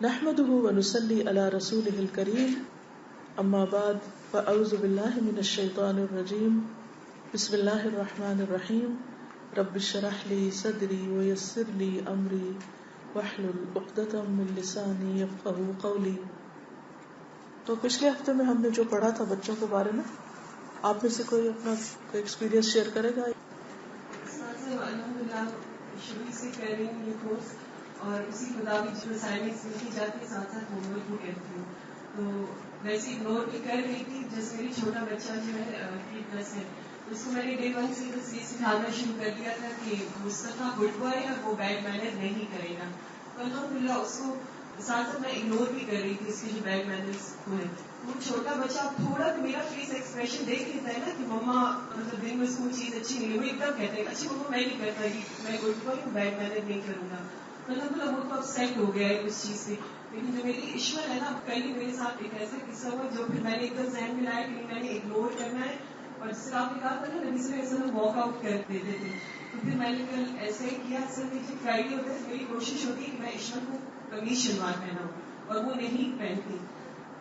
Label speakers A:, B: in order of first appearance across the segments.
A: نحمده ونصلي على رسوله الكريم اما بعد فاعوذ بالله من الشيطان الرجيم بسم الله الرحمن الرحيم رب اشرح لي صدري ويسر لي امري واحلل عقدة من لساني يفقهوا قولي. تو پچھلے ہفتے میں ہم نے جو پڑھا تھا بچوں کے بارے میں، آپ میں سے کوئی اپنا ایکسپیرینس شیئر کرے گا؟
B: الحمدللہ شروع سے کر رہی ہوں یہ کورس، اور اسی مطابق جو اسائنمنٹس لکھی جاتی ہے ساتھ ساتھ ہوم ورک بھی کرتی ہوں. تو ویسے اگنور بھی کر رہی تھی. جیسے میری چھوٹا بچہ جو ہے 3+ ہے، اس کو میں نے Day 1 سے بس یہ سکھانا شروع کر دیا تھا کہ مصطفیٰ گڈ بوائے ہے، وہ بیڈ مینر نہیں کرے گا. تو الحمدللہ اس کو ساتھ ساتھ میں اگنور بھی کر رہی تھی اس کے جو بیڈ مینرس ہوئے. وہ چھوٹا بچہ تھوڑا تو میرا فیس ایکسپریشن دیکھ لیتا ہے نا کہ مما مطلب دن میں اس کو چیز اچھی نہیں، وہ ایک دم کہتے ہیں اچھی مما میں نہیں کرتا، میں گڈ بوائے ہوں، بیڈ مینر نہیں کروں گا. مطلب وہ تو اپسیٹ ہو گیا ہے اس چیز سے. لیکن جو میری ایشور ہے نا، کل ہی میرے ساتھ ایک ایسا قصہ ہوا جو پھر میں نے ایک دم ذہن میں لایا کہ میں نے اگنور کرنا ہے. اور جس طرح آپ نے کہا تھا نا نبی صلی اللہ علیہ وسلم واک آؤٹ کر دیتے تھے، تو پھر میں نے کل ایسا ہی کیا. اصل میں جو فرائیڈے ہوتا ہے میری کوشش ہوتی ہے کہ میں ایشور کو قمیص شلوار پہناؤں، اور وہ نہیں پہنتی.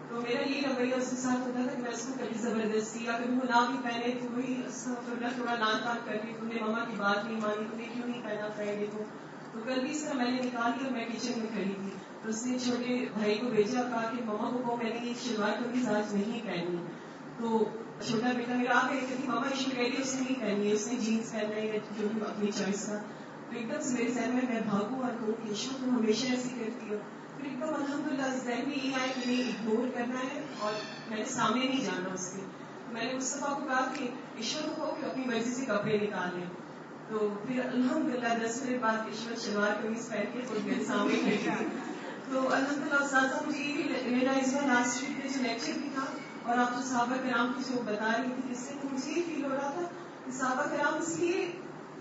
B: تو میرا یہی رویہ اس کے ساتھ ہوتا تھا کہ میں اس کو کبھی زبردستی یا کبھی وہ نہ بھی پہنے تو وہی تھوڑا لان تان کر کے تم نے مما کی بات نہیں مانی، تم نے کیوں نہیں پہنا فرائیڈے کو. تو کل بھی اس طرح میں نے نکال لیا، میں کچن میں کھڑی تھی تو اس نے چھوٹے بھائی کو بھیجا اور کہا کہ مما کو میں نے یہ شلوار قمیض آج نہیں پہنی. تو چھوٹا بیٹا میرا آ گیا کہ مما ایشو کہہ رہی اس نے نہیں پہنی ہے، اس نے جینس پہننا ہے جو بھی اپنی چوائس کا. تو ایک دم سے میرے ذہن میں بھاگوں اور کہوں کہ ایشو تم ہمیشہ ایسی کرتی ہو. پھر ایک دم الحمدللہ ذہن میں یہ آئے کہ نہیں اگنور کرنا ہے اور میں نے سامنے نہیں جانا اس کے. میں نے مصطفیٰ کو کہا کہ ایشور کو کہ اپنی مرضی سے کپڑے نکال لیں. تو پھر الحمدللہ 10 منٹ بعد ایشور شلوار قمیض پہن کے خود میرے سامنے کھڑی تھی. تو الحمدللہ استاذہ مجھے یہ بھی ریئلائز ہوا لاسٹ ویک میں جو لیکچر بھی تھا اور آپ جو صحابہ کرام کی جو بتا رہی تھی، جس سے مجھے یہ فیل ہو رہا تھا کہ صحابہ کرام اس لیے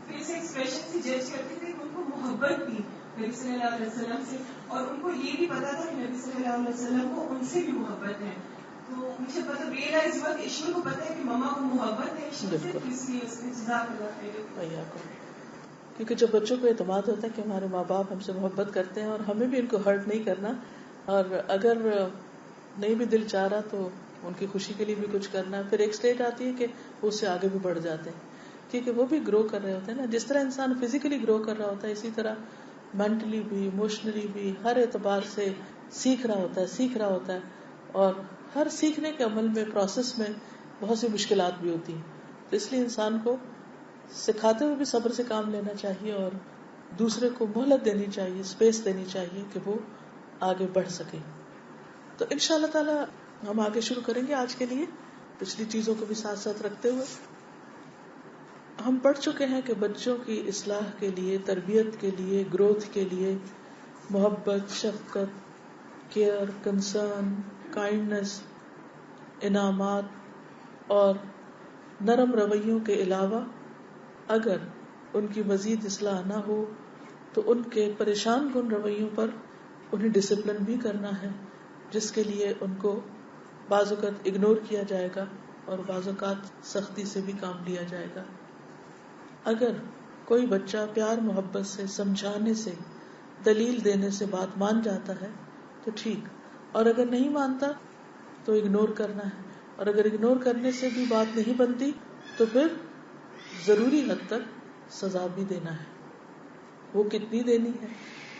B: فیس ایکسپریشن سے جج کرتے تھے کہ ان کو محبت تھی نبی صلی اللہ علیہ وسلم سے، اور ان کو یہ بھی پتا تھا کہ نبی صلی اللہ علیہ وسلم کو ان سے بھی محبت ہے. تو مجھے پتا ریئلائز ہوا کہ ایشور کو پتا ہے کہ مما کو محبت ہے ایشور سے، اس لیے اس نے جزاک اللہ خیر.
A: کیونکہ جب بچوں کو اعتماد ہوتا ہے کہ ہمارے ماں باپ ہم سے محبت کرتے ہیں اور ہمیں بھی ان کو ہرٹ نہیں کرنا، اور اگر نہیں بھی دل چاہ رہا تو ان کی خوشی کے لیے بھی کچھ کرنا، پھر ایک سٹیج آتی ہے کہ وہ اس سے آگے بھی بڑھ جاتے ہیں کیونکہ وہ بھی گرو کر رہے ہوتے ہیں نا. جس طرح انسان فزیکلی گرو کر رہا ہوتا ہے، اسی طرح مینٹلی بھی، ایموشنلی بھی، ہر اعتبار سے سیکھ رہا ہوتا ہے. اور ہر سیکھنے کے عمل میں، پروسیس میں بہت سی مشکلات بھی ہوتی ہیں. تو اس لیے انسان کو سکھاتے ہوئے بھی صبر سے کام لینا چاہیے اور دوسرے کو مہلت دینی چاہیے، اسپیس دینی چاہیے کہ وہ آگے بڑھ سکے. تو انشاءاللہ تعالی ہم آگے شروع کریں گے. آج کے لیے پچھلی چیزوں کو بھی ساتھ ساتھ رکھتے ہوئے ہم پڑھ چکے ہیں کہ بچوں کی اصلاح کے لیے، تربیت کے لیے، گروتھ کے لیے محبت، شفقت، کیئر، کنسرن، کائنڈنس، انعامات اور نرم رویوں کے علاوہ اگر ان کی مزید اصلاح نہ ہو تو ان کے پریشان کن رویوں پر انہیں ڈسپلن بھی کرنا ہے، جس کے لیے ان کو بعض اوقات اگنور کیا جائے گا اور بعض اوقات سختی سے بھی کام لیا جائے گا. اگر کوئی بچہ پیار محبت سے، سمجھانے سے، دلیل دینے سے بات مان جاتا ہے تو ٹھیک، اور اگر نہیں مانتا تو اگنور کرنا ہے. اور اگر اگنور کرنے سے بھی بات نہیں بنتی تو پھر ضروری حد تک سزا بھی دینا ہے. وہ کتنی دینی ہے،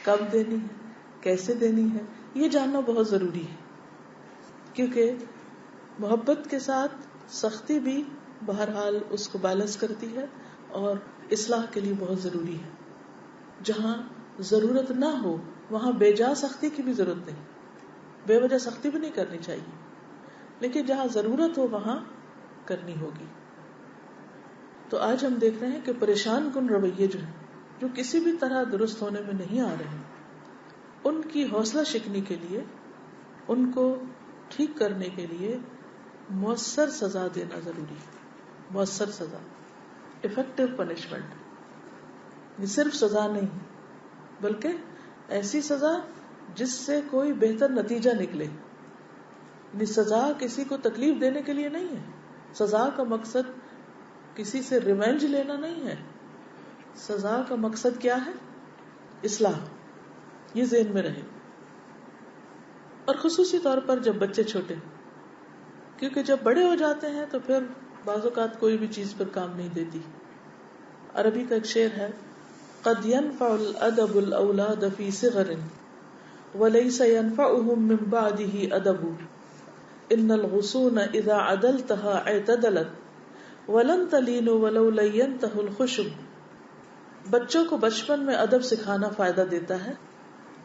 A: کب دینی ہے، کیسے دینی ہے، یہ جاننا بہت ضروری ہے. کیونکہ محبت کے ساتھ سختی بھی بہرحال اس کو بیلنس کرتی ہے اور اصلاح کے لیے بہت ضروری ہے. جہاں ضرورت نہ ہو وہاں بے جا سختی کی بھی ضرورت نہیں، بے وجہ سختی بھی نہیں کرنی چاہیے، لیکن جہاں ضرورت ہو وہاں کرنی ہوگی. تو آج ہم دیکھ رہے ہیں کہ پریشان کن رویے جو ہیں، جو کسی بھی طرح درست ہونے میں نہیں آ رہے، ان کی حوصلہ شکنی کے لیے، ان کو ٹھیک کرنے کے لیے مؤثر سزا دینا ضروری ہے. مؤثر سزا، افیکٹو پنشمنٹ. یہ صرف سزا نہیں بلکہ ایسی سزا جس سے کوئی بہتر نتیجہ نکلے. یعنی سزا کسی کو تکلیف دینے کے لیے نہیں ہے. سزا کا مقصد کسی سے ریونج لینا نہیں ہے. سزا کا مقصد کیا ہے؟ اصلاح. یہ ذہن میں رہے. اور خصوصی طور پر جب بچے چھوٹے، کیونکہ جب بڑے ہو جاتے ہیں تو پھر بعض اوقات کوئی بھی چیز پر کام نہیں دیتی. عربی کا ایک شعر ہے، قد ينفع الادب الاولاد في صغر وليس ينفعهم من بعده ادب ان الغصون اذا عدلتها اعتدلت ولن تلين ولو لينته الخشب. بچوں کو بچپن میں ادب سکھانا فائدہ دیتا ہے،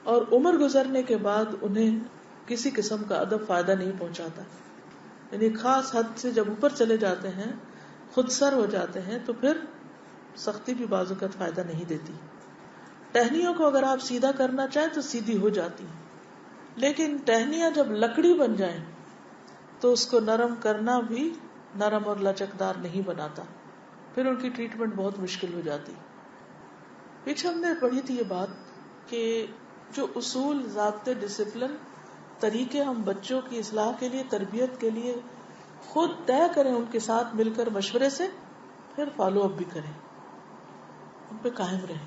A: اور عمر گزرنے کے بعد انہیں کسی قسم کا ادب فائدہ نہیں پہنچاتا. یعنی خاص حد سے جب اوپر چلے جاتے ہیں، خود سر ہو جاتے ہیں، تو پھر سختی بھی بعض اوقات فائدہ نہیں دیتی. ٹہنیوں کو اگر آپ سیدھا کرنا چاہیں تو سیدھی ہو جاتی، لیکن ٹہنیاں جب لکڑی بن جائیں تو اس کو نرم کرنا بھی نرم اور لچکدار نہیں بناتا، پھر ان کی ٹریٹمنٹ بہت مشکل ہو جاتی. پیچھے ہم نے پڑھی تھی یہ بات کہ جو اصول، ضابطے، ڈسپلن، طریقے ہم بچوں کی اصلاح کے لیے، تربیت کے لیے خود طے کریں ان کے ساتھ مل کر مشورے سے، پھر فالو اپ بھی کریں، ان پہ قائم رہیں،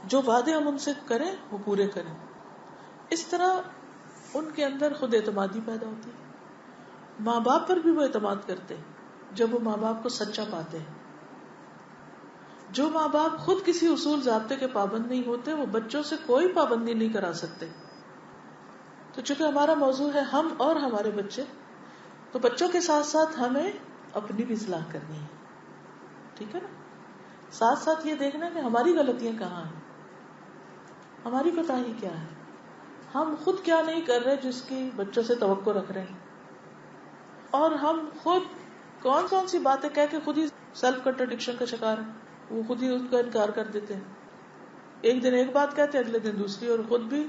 A: جو وعدے ہم ان سے کریں وہ پورے کریں. اس طرح ان کے اندر خود اعتمادی پیدا ہوتی ہے. ماں باپ پر بھی وہ اعتماد کرتے ہیں جب وہ ماں باپ کو سچا پاتے ہیں. جو ماں باپ خود کسی اصول ضابطے کے پابند نہیں ہوتے، وہ بچوں سے کوئی پابندی نہیں کرا سکتے. تو چونکہ ہمارا موضوع ہے ہم اور ہمارے بچے، تو بچوں کے ساتھ ساتھ ہمیں اپنی بھی اصلاح کرنی ہے. ٹھیک ہے نا؟ ساتھ ساتھ یہ دیکھنا کہ ہماری غلطیاں کہاں ہیں، ہماری کوتاہی کیا ہے، ہم خود کیا نہیں کر رہے جس کی بچوں سے توقع رکھ رہے ہیں، اور ہم خود کون کون سی باتیں کہہ کے خود ہی سیلف کنٹرڈکشن کا شکار ہیں. وہ خود ہی اس کا انکار کر دیتے ہیں، ایک دن ایک بات کہتے ہیں، اگلے دن دوسری، اور خود بھی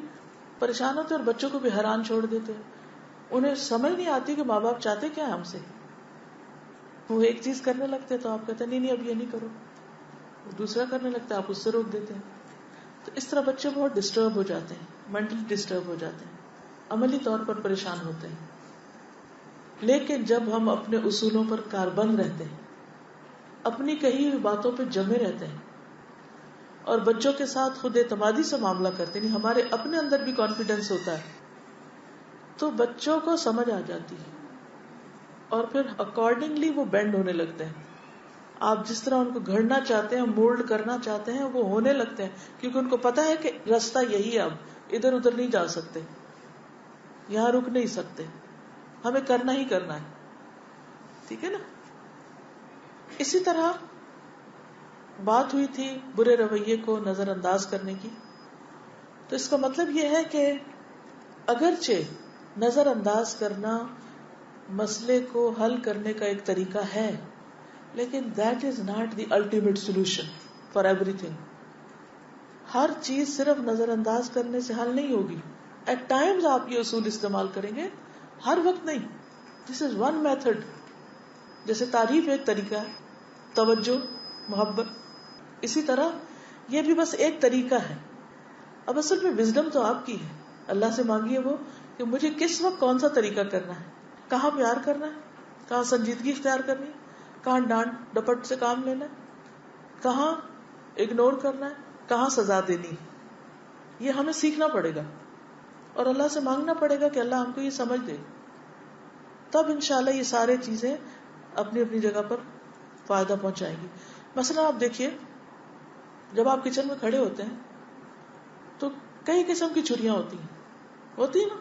A: پریشان ہوتے اور بچوں کو بھی حیران چھوڑ دیتے ہیں. انہیں سمجھ نہیں آتی کہ ماں باپ چاہتے کیا ہے ہم سے. وہ ایک چیز کرنے لگتے تو آپ کہتے ہیں نہیں اب یہ نہیں کرو، وہ دوسرا کرنے لگتا ہے آپ اس سے روک دیتے ہیں. تو اس طرح بچے بہت ڈسٹرب ہو جاتے ہیں، مینٹلی ڈسٹرب ہو جاتے ہیں، عملی طور پر پریشان ہوتے ہیں. لیکن جب ہم اپنے اصولوں پر کاربند رہتے ہیں، اپنی کہی ہوئی باتوں پہ جمے رہتے ہیں، اور بچوں کے ساتھ خود اعتمادی سے معاملہ کرتے ہیں، ہمارے اپنے اندر بھی کانفیڈنس ہوتا ہے، تو بچوں کو سمجھ آ جاتی ہے، اور پھر اکارڈنگلی وہ بینڈ ہونے لگتے ہیں. آپ جس طرح ان کو گھڑنا چاہتے ہیں، مولڈ کرنا چاہتے ہیں، وہ ہونے لگتے ہیں، کیونکہ ان کو پتا ہے کہ راستہ یہی ہے، اب ادھر ادھر نہیں جا سکتے، یہاں رک نہیں سکتے، ہمیں کرنا ہی کرنا ہے. ٹھیک ہے نا؟ اسی طرح بات ہوئی تھی برے رویے کو نظر انداز کرنے کی. تو اس کا مطلب یہ ہے کہ اگرچہ نظر انداز کرنا مسئلے کو حل کرنے کا ایک طریقہ ہے، لیکن that is not the ultimate solution for everything. ہر چیز صرف نظر انداز کرنے سے حل نہیں ہوگی. At times آپ یہ اصول استعمال کریں گے، ہر وقت نہیں. This is one method. جیسے تعریف ایک طریقہ ہے، توجہ، محبت، اسی طرح یہ بھی بس ایک طریقہ ہے. اب اصل میں وزڈم تو آپ کی ہے، اللہ سے مانگیے وہ کہ مجھے کس وقت کون سا طریقہ کرنا ہے، کہاں پیار کرنا ہے، کہاں سنجیدگی اختیار کرنی ہے، کہاں ڈانٹ ڈپٹ سے کام لینا ہے، کہاں اگنور کرنا ہے، کہاں سزا دینی. یہ ہمیں سیکھنا پڑے گا اور اللہ سے مانگنا پڑے گا کہ اللہ ہم کو یہ سمجھ دے. تب انشاءاللہ یہ سارے چیزیں اپنی اپنی جگہ پر فائدہ پہنچائیں گی. مثلا آپ دیکھیے، جب آپ کچن میں کھڑے ہوتے ہیں تو کئی قسم کی چھریاں ہوتی ہیں نا.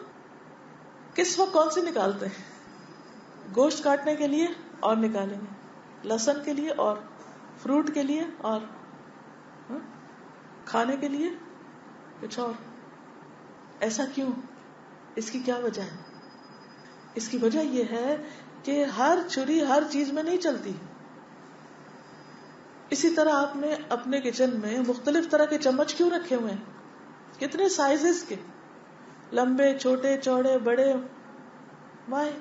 A: کس وقت کون سی نکالتے ہیں؟ گوشت کاٹنے کے لیے اور نکالیں گے، لہسن کے لیے اور، فروٹ کے لیے اور، کھانے کے لیے کچھ اور. ایسا کیوں؟ اس کی کیا وجہ ہے؟ اس کی وجہ یہ ہے کہ ہر چھری ہر چیز میں نہیں چلتی. اسی طرح آپ نے اپنے کچن میں مختلف طرح کے چمچ کیوں رکھے ہوئے ہیں؟ کتنے سائزز کے، لمبے، چھوٹے، چوڑے، بڑے، مائیں،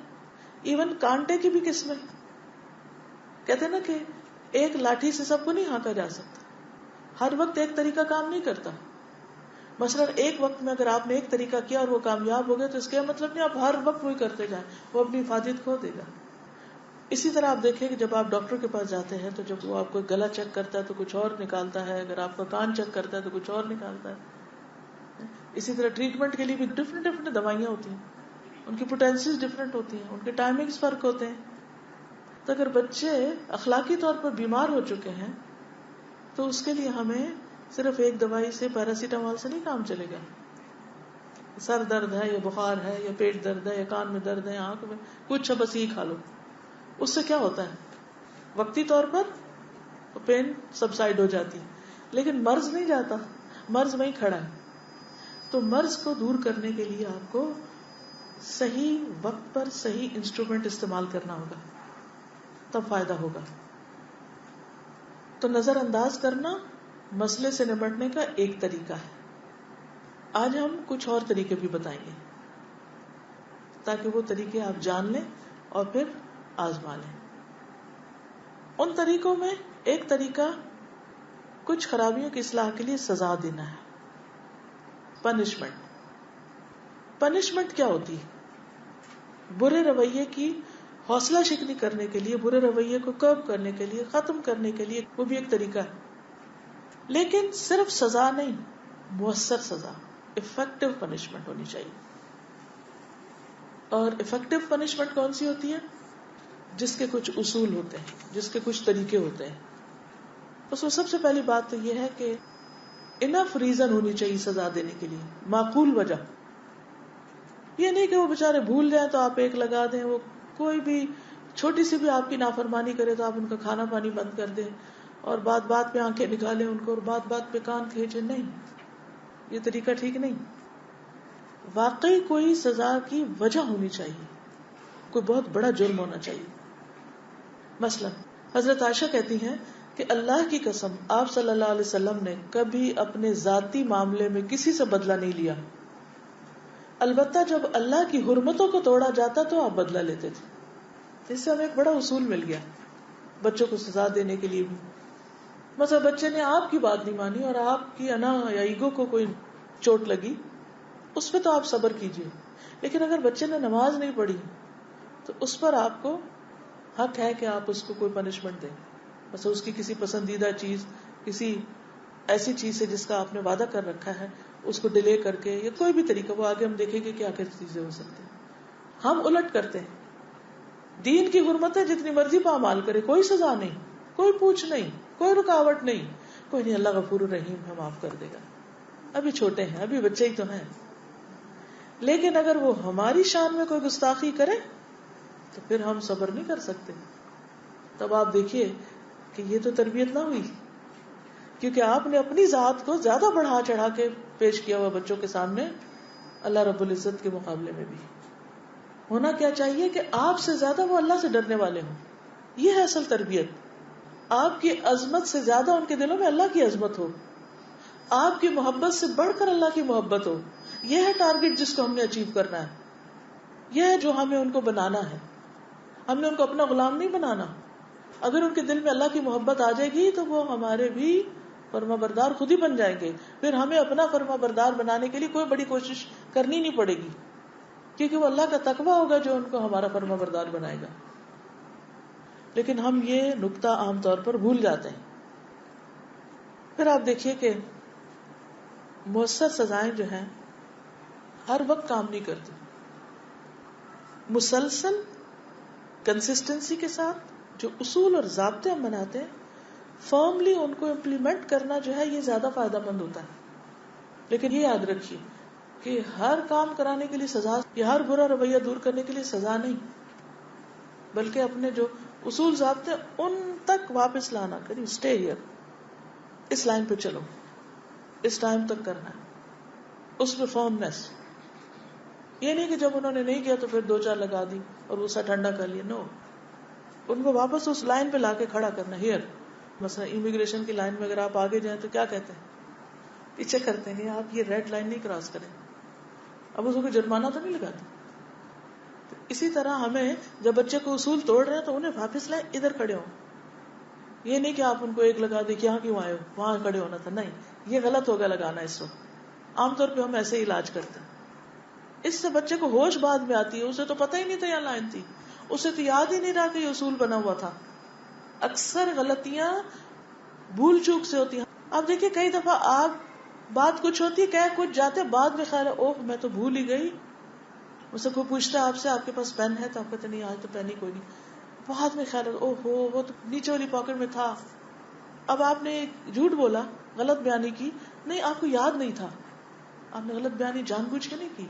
A: ایون کانٹے کی بھی قسمیں. کہتے ہیں نا کہ ایک لاٹھی سے سب کو نہیں ہانکا جا سکتا، ہر وقت ایک طریقہ کام نہیں کرتا. مثلا ایک وقت میں اگر آپ نے ایک طریقہ کیا اور وہ کامیاب ہو گیا تو اس کا مطلب نہیں آپ ہر وقت وہی کرتے جائیں، وہ اپنی حفاظت کھو دے گا. اسی طرح آپ دیکھیں کہ جب آپ ڈاکٹر کے پاس جاتے ہیں تو جب وہ آپ کو گلا چیک کرتا ہے تو کچھ اور نکالتا ہے، اگر آپ کا کان چیک کرتا ہے تو کچھ اور نکالتا ہے. اسی طرح ٹریٹمنٹ کے لیے بھی ڈفرینٹ دوائیاں ہوتی ہیں, ان کی پوٹینسیز ڈفرینٹ ہوتی ہیں, ان کے ٹائمنگز فرق ہوتے ہیں. تو اگر بچے اخلاقی طور پر بیمار ہو چکے ہیں تو اس کے لیے ہمیں صرف ایک دوائی سے, پیراسیٹامول سے نہیں کام چلے گا. سر درد ہے یا بخار ہے یا پیٹ درد ہے یا کان میں درد ہے یا آنکھ میں کچھ ہے, بس یہی کھا لو. اس سے کیا ہوتا ہے, وقتی طور پر پین سبسائڈ ہو جاتی, لیکن مرض نہیں جاتا, مرض وہیں کھڑا ہے. تو مرض کو دور کرنے کے لیے آپ کو صحیح وقت پر صحیح انسٹرومنٹ استعمال کرنا ہوگا, تب فائدہ ہوگا. تو نظر انداز کرنا مسئلے سے نمٹنے کا ایک طریقہ ہے. آج ہم کچھ اور طریقے بھی بتائیں گے تاکہ وہ طریقے آپ جان لیں اور پھر آزما لیں. ان طریقوں میں ایک طریقہ کچھ خرابیوں کی اصلاح کے لیے سزا دینا ہے, پنشمنٹ. پنشمنٹ کیا ہوتی ہے؟ برے رویے کی حوصلہ شکنی کرنے کے لیے, برے رویے کو کرب کرنے کے لیے, ختم کرنے کے لیے, وہ بھی ایک طریقہ ہے. لیکن صرف سزا نہیں, مؤثر سزا, افیکٹو پنشمنٹ ہونی چاہیے. اور افیکٹو پنشمنٹ کون سی ہوتی ہے؟ جس کے کچھ اصول ہوتے ہیں, جس کے کچھ طریقے ہوتے ہیں. اس میں سب سے پہلی بات تو یہ ہے کہ انف ریزن ہونی چاہیے سزا دینے کے لیے, معقول وجہ. یہ نہیں کہ وہ بےچارے بھول جائیں تو آپ ایک لگا دیں, وہ کوئی بھی چھوٹی سی بھی آپ کی نافرمانی کرے تو آپ ان کا کھانا پانی بند کر دیں اور بات بات پہ آنکھیں نکالیں ان کو اور بات بات پہ کان کھینچیں. نہیں, یہ طریقہ ٹھیک نہیں. واقعی کوئی سزا کی وجہ ہونی چاہیے, کوئی بہت بڑا جرم ہونا چاہیے. مثلا حضرت عائشہ کہتی ہیں کہ اللہ کی قسم آپ صلی اللہ علیہ وسلم نے کبھی اپنے ذاتی معاملے میں کسی سے بدلہ نہیں لیا, البتہ جب اللہ کی حرمتوں کو توڑا جاتا تو آپ بدلہ لیتے تھے. اس سے ہمیں ایک بڑا اصول مل گیا بچوں کو سزا دینے کے لیے بھی. مثلا بچے نے آپ کی بات نہیں مانی اور آپ کی انا یا ایگو کو کوئی چوٹ لگی, اس پہ تو آپ صبر کیجئے. لیکن اگر بچے نے نماز نہیں پڑھی تو اس پر آپ کو حق ہے کہ آپ اس کو کوئی پنشمنٹ دیں. مثلا اس کی کسی پسندیدہ چیز, کسی ایسی چیز سے جس کا آپ نے وعدہ کر رکھا ہے, اس کو ڈیلے کر کے, یا کوئی بھی طریقہ, وہ آگے ہم دیکھیں گے کیا کیا چیزیں ہو سکتی ہیں. ہم الٹ کرتے ہیں, دین کی حرمتیں جتنی مرضی پامال کرے, کوئی سزا نہیں, کوئی پوچھ نہیں, کوئی رکاوٹ نہیں, کوئی نہیں, اللہ غفور الرحیم ہے, معاف کر دے گا, ابھی چھوٹے ہیں, ابھی بچے ہی تو ہیں. لیکن اگر وہ ہماری شان میں کوئی گستاخی کرے تو پھر ہم صبر نہیں کر سکتے. تب آپ دیکھیے کہ یہ تو تربیت نہ ہوئی, کیونکہ آپ نے اپنی ذات کو زیادہ بڑھا چڑھا کے پیش کیا ہوا بچوں کے سامنے اللہ رب العزت کے مقابلے میں بھی. ہونا کیا چاہیے کہ آپ سے زیادہ وہ اللہ سے ڈرنے والے ہوں. یہ ہے اصل تربیت. آپ کی عظمت سے زیادہ ان کے دلوں میں اللہ کی عظمت ہو, آپ کی محبت سے بڑھ کر اللہ کی محبت ہو. یہ ہے ٹارگٹ جس کو ہم نے اچیو کرنا ہے. یہ ہے جو ہمیں ان کو بنانا ہے. ہم نے ان کو اپنا غلام نہیں بنانا. اگر ان کے دل میں اللہ کی محبت آ جائے گی تو وہ ہمارے بھی فرما بردار خود ہی بن جائیں گے. پھر ہمیں اپنا فرما بردار بنانے کے لیے کوئی بڑی کوشش کرنی نہیں پڑے گی, کیونکہ وہ اللہ کا تقویٰ ہوگا جو ان کو ہمارا فرما بردار بنائے گا. لیکن ہم یہ نقطہ عام طور پر بھول جاتے ہیں. پھر آپ دیکھیے کہ مؤثر سزائیں جو ہیں ہر وقت کام نہیں کرتی. مسلسل کنسسٹنسی کے ساتھ جو اصول اور ضابطے ہم بناتے ہیں, فرملی ان کو امپلیمنٹ کرنا جو ہے یہ زیادہ فائدہ مند ہوتا ہے. لیکن یہ یاد رکھیے کہ ہر کام کرانے کے لیے سزا, یا ہر برا رویہ دور کرنے کے لیے سزا نہیں, بلکہ اپنے جو اصول ضابطے ان تک واپس لانا. کریے اسٹے ہیئر, اس لائن پہ چلو, اس ٹائم تک کرنا ہے, اس پہ فرمنس. یہ نہیں کہ جب انہوں نے نہیں کیا تو پھر 2-4 لگا دی اور غصہ ٹھنڈا کر لیا. نو, ان کو واپس اس لائن پہ لا کے کھڑا کرنا. ہیئر مثلا امیگریشن کی لائن میں اگر آپ آگے جائیں تو کیا کہتے ہیں, پیچھے کرتے ہیں, آپ یہ ریڈ لائن نہیں کراس کریں. اب اس کو جرمانہ تو نہیں لگاتے. تو اسی طرح ہمیں جب بچے کو اصول توڑ رہے ہیں تو انہیں واپس لائیں, ادھر کھڑے ہوں. یہ نہیں کہ آپ ان کو ایک لگا دیں کہ یہاں کیوں آئے ہو, وہاں کھڑے ہونا تھا. نہیں, یہ غلط ہوگا لگانا اس وقت. عام طور پہ ہم ایسے ہی علاج کرتے ہیں. اس سے بچے کو ہوش بعد میں آتی ہے, اسے تو پتہ ہی نہیں تھا یہ لائن تھی, اسے تو یاد ہی نہیں رہا کہ یہ اصول بنا ہوا تھا. اکثر غلطیاں بھول چوک سے ہوتی ہیں. آپ دیکھیے کئی دفعہ آپ بات کچھ ہوتی ہے، کہہ کچھ جاتے، بعد میں خیال ہے اوہ میں تو بھول ہی گئی. مجھ سے کوئی پوچھتا ہے آپ سے آپ کے پاس پین ہے تو آپ کہتے نہیں آج تو پین ہی کوئی نہیں. بعد میں خیال ہے اوہ ہو وہ تو نیچے والی پاکٹ میں تھا. اب آپ نے جھوٹ بولا، غلط بیانی کی، نہیں آپ کو یاد نہیں تھا، آپ نے غلط بیانی جان بوجھ کے نہیں کی،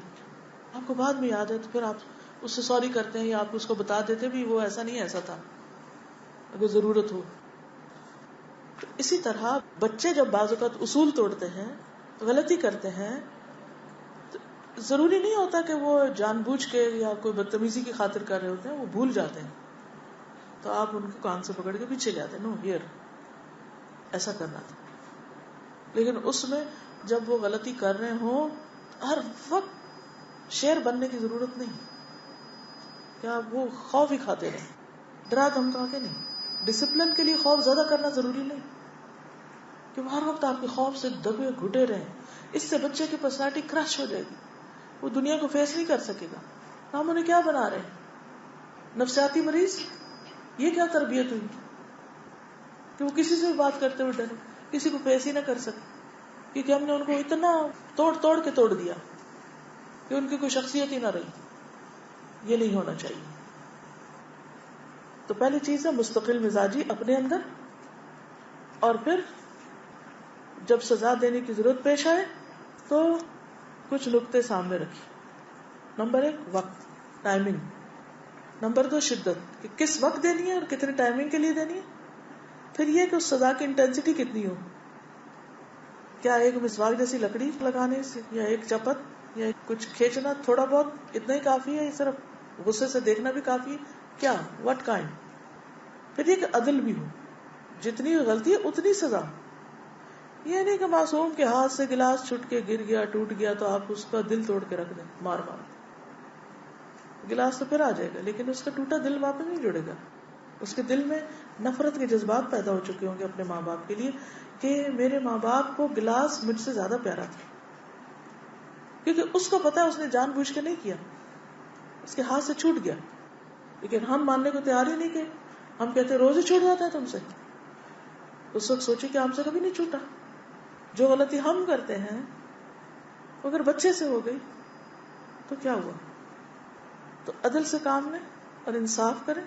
A: آپ کو بعد میں یاد ہے تو پھر آپ اس سے سوری کرتے ہیں یا آپ اس کو بتا دیتے بھی وہ ایسا نہیں ایسا تھا اگر ضرورت ہو. تو اسی طرح بچے جب بعض اوقات اصول توڑتے ہیں، غلطی کرتے ہیں، تو ضروری نہیں ہوتا کہ وہ جان بوجھ کے یا کوئی بدتمیزی کی خاطر کر رہے ہوتے ہیں، وہ بھول جاتے ہیں تو آپ ان کو کان سے پکڑ کے پیچھے لے آتے ہیں، نو ہیئر ایسا کرنا تھا. لیکن اس میں جب وہ غلطی کر رہے ہوں ہر وقت شیر بننے کی ضرورت نہیں کہ آپ وہ خوف ہی کھاتے رہیں، ڈرا دھمکا کے نہیں. ڈسپلن کے لیے خوف زیادہ کرنا ضروری نہیں کہ وہ ہر وقت آپ کے خوف سے دبے گھٹے رہیں. اس سے بچے کی پرسنالٹی کرش ہو جائے گی، وہ دنیا کو فیس نہیں کر سکے گا. ہم انہیں کیا بنا رہے ہیں؟ نفسیاتی مریض. یہ کیا تربیت ہوئی کہ وہ کسی سے بھی بات کرتے ہوئے ڈرے، کسی کو فیس ہی نہ کر سکے، کیونکہ ہم نے ان کو اتنا توڑ کے توڑ دیا کہ ان کی کوئی شخصیت ہی نہ رہی. یہ نہیں ہونا چاہیے. تو پہلی چیز ہے مستقل مزاجی اپنے اندر، اور پھر جب سزا دینے کی ضرورت پیش آئے تو کچھ نقطے سامنے رکھی. نمبر 1 وقت، ٹائمنگ. نمبر 2 شدت، کہ کس وقت دینی ہے اور کتنے ٹائمنگ کے لیے دینی ہے. پھر یہ کہ اس سزا کی انٹینسٹی کتنی ہو، کیا ایک مسواک جیسی لکڑی لگانے سے، یا ایک چپت، یا کچھ کھینچنا تھوڑا بہت اتنا ہی کافی ہے، یا صرف غصے سے دیکھنا بھی کافی ہے، کیا وٹ کائنڈ. پھر یہ کہ عدل بھی ہو، جتنی غلطی ہے اتنی سزا. یہ نہیں کہ معصوم کے ہاتھ سے گلاس چھٹ کے گر گیا ٹوٹ گیا تو آپ اس کا دل توڑ کے رکھ دیں مار مار. گلاس تو پھر آ جائے گا لیکن اس کا ٹوٹا دل واپس نہیں جڑے گا. اس کے دل میں نفرت کے جذبات پیدا ہو چکے ہوں گے اپنے ماں باپ کے لیے کہ میرے ماں باپ کو گلاس مجھ سے زیادہ پیارا تھا، کیونکہ اس کو پتا ہے اس نے جان بوجھ کے نہیں کیا، اس کے ہاتھ سے چھوٹ گیا. لیکن ہم ماننے کو تیار ہی نہیں کہ ہم کہتے روز ہی چھوٹ جاتا ہے تم سے. اس وقت سوچے کہ ہم سے کبھی نہیں چھوٹا. جو غلطی ہم کرتے ہیں اگر بچے سے ہو گئی تو کیا ہوا. تو عدل سے کام لیں اور انصاف کریں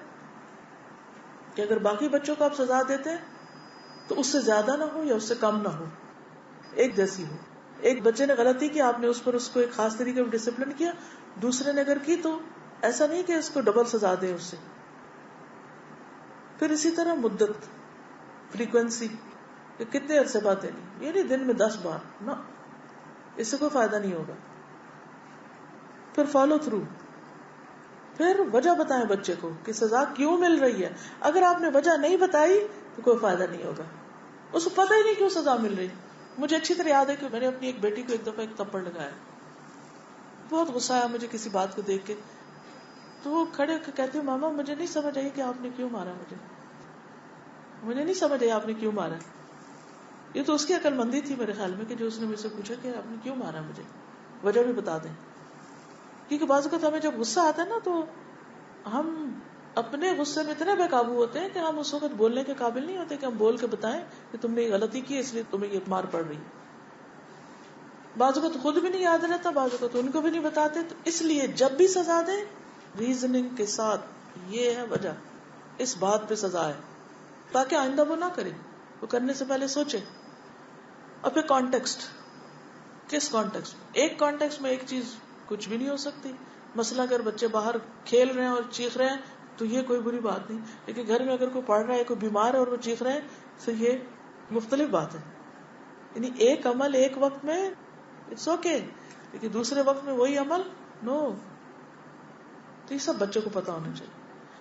A: کہ اگر باقی بچوں کو آپ سزا دیتے ہیں تو اس سے زیادہ نہ ہو یا اس سے کم نہ ہو، ایک جیسی ہو. ایک بچے نے غلطی کی، آپ نے اس پر اس کو ایک خاص طریقے میں ڈسپلن کیا، دوسرے نے اگر کی تو ایسا نہیں کہ اس کو ڈبل سزا دے اس سے. پھر اسی طرح مدت، فریکوینسی، کہ کتنے عرصے بعد دینی، یہ نہیں دن میں 10 بار، نہ، اس سے کوئی فائدہ نہیں ہوگا. پھر فالو تھرو، پھر وجہ بتائیں بچے کو کہ سزا کیوں مل رہی ہے. اگر آپ نے وجہ نہیں بتائی تو کوئی فائدہ نہیں ہوگا. اس کو پتہ ہی نہیں کیوں سزا مل رہی. مجھے اچھی طرح یاد ہے کہ میں نے اپنی ایک بیٹی کو ایک دفعہ ایک تھپڑ لگایا، بہت غصہ آیا مجھے کسی بات کو دیکھ کے. تو وہ کھڑے ہو کے کہتی ہے ماما مجھے نہیں سمجھ آئی کہ آپ نے کیوں مارا، مجھے نہیں سمجھ آئی آپ نے کیوں مارا. یہ تو اس کی عقل مندی تھی میرے خیال میں کہ جو اس نے مجھ سے پوچھا کہ آپ نے کیوں مارا، مجھے وجہ بھی بتا دیں. کیونکہ بعض اوقات ہمیں جب غصہ آتا ہے نا تو ہم اپنے غصے میں اتنے بے قابو ہوتے ہیں کہ ہم اس وقت بولنے کے قابل نہیں ہوتے کہ ہم بول کے بتائیں کہ تم نے یہ غلطی کی اس لیے تمہیں یہ مار پڑ رہی. بعض اوقات خود بھی نہیں یاد رہتا، بعض اوقات ان کو بھی نہیں بتاتے. تو اس لیے جب بھی سزا دیں ریزننگ کے ساتھ، یہ ہے وجہ، اس بات پہ سزا ہے، تاکہ آئندہ وہ نہ کرے. وہ کرنے سے پہلے سوچے. اور پھر کانٹیکسٹ، کس کانٹیکسٹ میں. ایک کانٹیکسٹ میں ایک چیز کچھ بھی نہیں ہو سکتی. مثلا اگر بچے باہر کھیل رہے ہیں اور چیخ رہے ہیں تو یہ کوئی بری بات نہیں، لیکن گھر میں اگر کوئی پڑھ رہا ہے، کوئی بیمار ہے اور وہ چیخ رہے ہیں تو یہ مختلف بات ہے. یعنی ایک عمل ایک وقت میں اٹس اوکے، لیکن دوسرے وقت میں وہی عمل نو. تو یہ سب بچوں کو پتا ہونا چاہیے.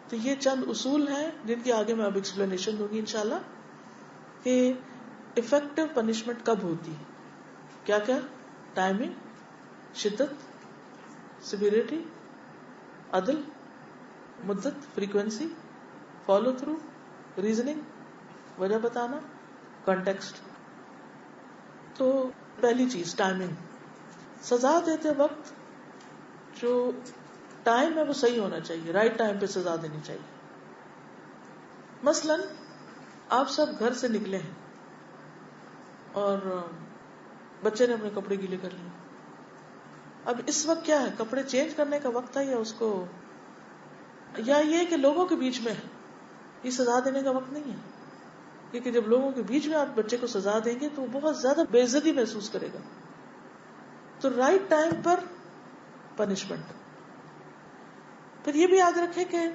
A: تو یہ چند اصول ہیں جن کی آگے میں اب ایکسپلینیشن دوں گی انشاءاللہ، کہ افیکٹو پنشمنٹ کب ہوتی ہے، کیا کیا، ٹائمنگ، شدت، سیویریٹی، عدل، مدت، فریکوینسی، فالو تھرو، ریزننگ، وجہ بتانا، کانٹیکسٹ. تو پہلی چیز ٹائمنگ. سزا دیتے وقت جو ٹائم ہے وہ صحیح ہونا چاہیے، رائٹ ٹائم پہ سزا دینی چاہیے. مثلاً آپ سب گھر سے نکلے ہیں اور بچے نے اپنے کپڑے گیلے کر لیے. اب اس وقت کیا ہے, کپڑے چینج کرنے کا وقت ہے یا اس کو, یا یہ کہ لوگوں کے بیچ میں ہے, یہ سزا دینے کا وقت نہیں ہے. کیونکہ جب لوگوں کے بیچ میں آپ بچے کو سزا دیں گے تو وہ بہت زیادہ بے عزتی محسوس کرے گا. تو رائٹ ٹائم پر پنشمنٹ. پھر یہ بھی یاد رکھے کہ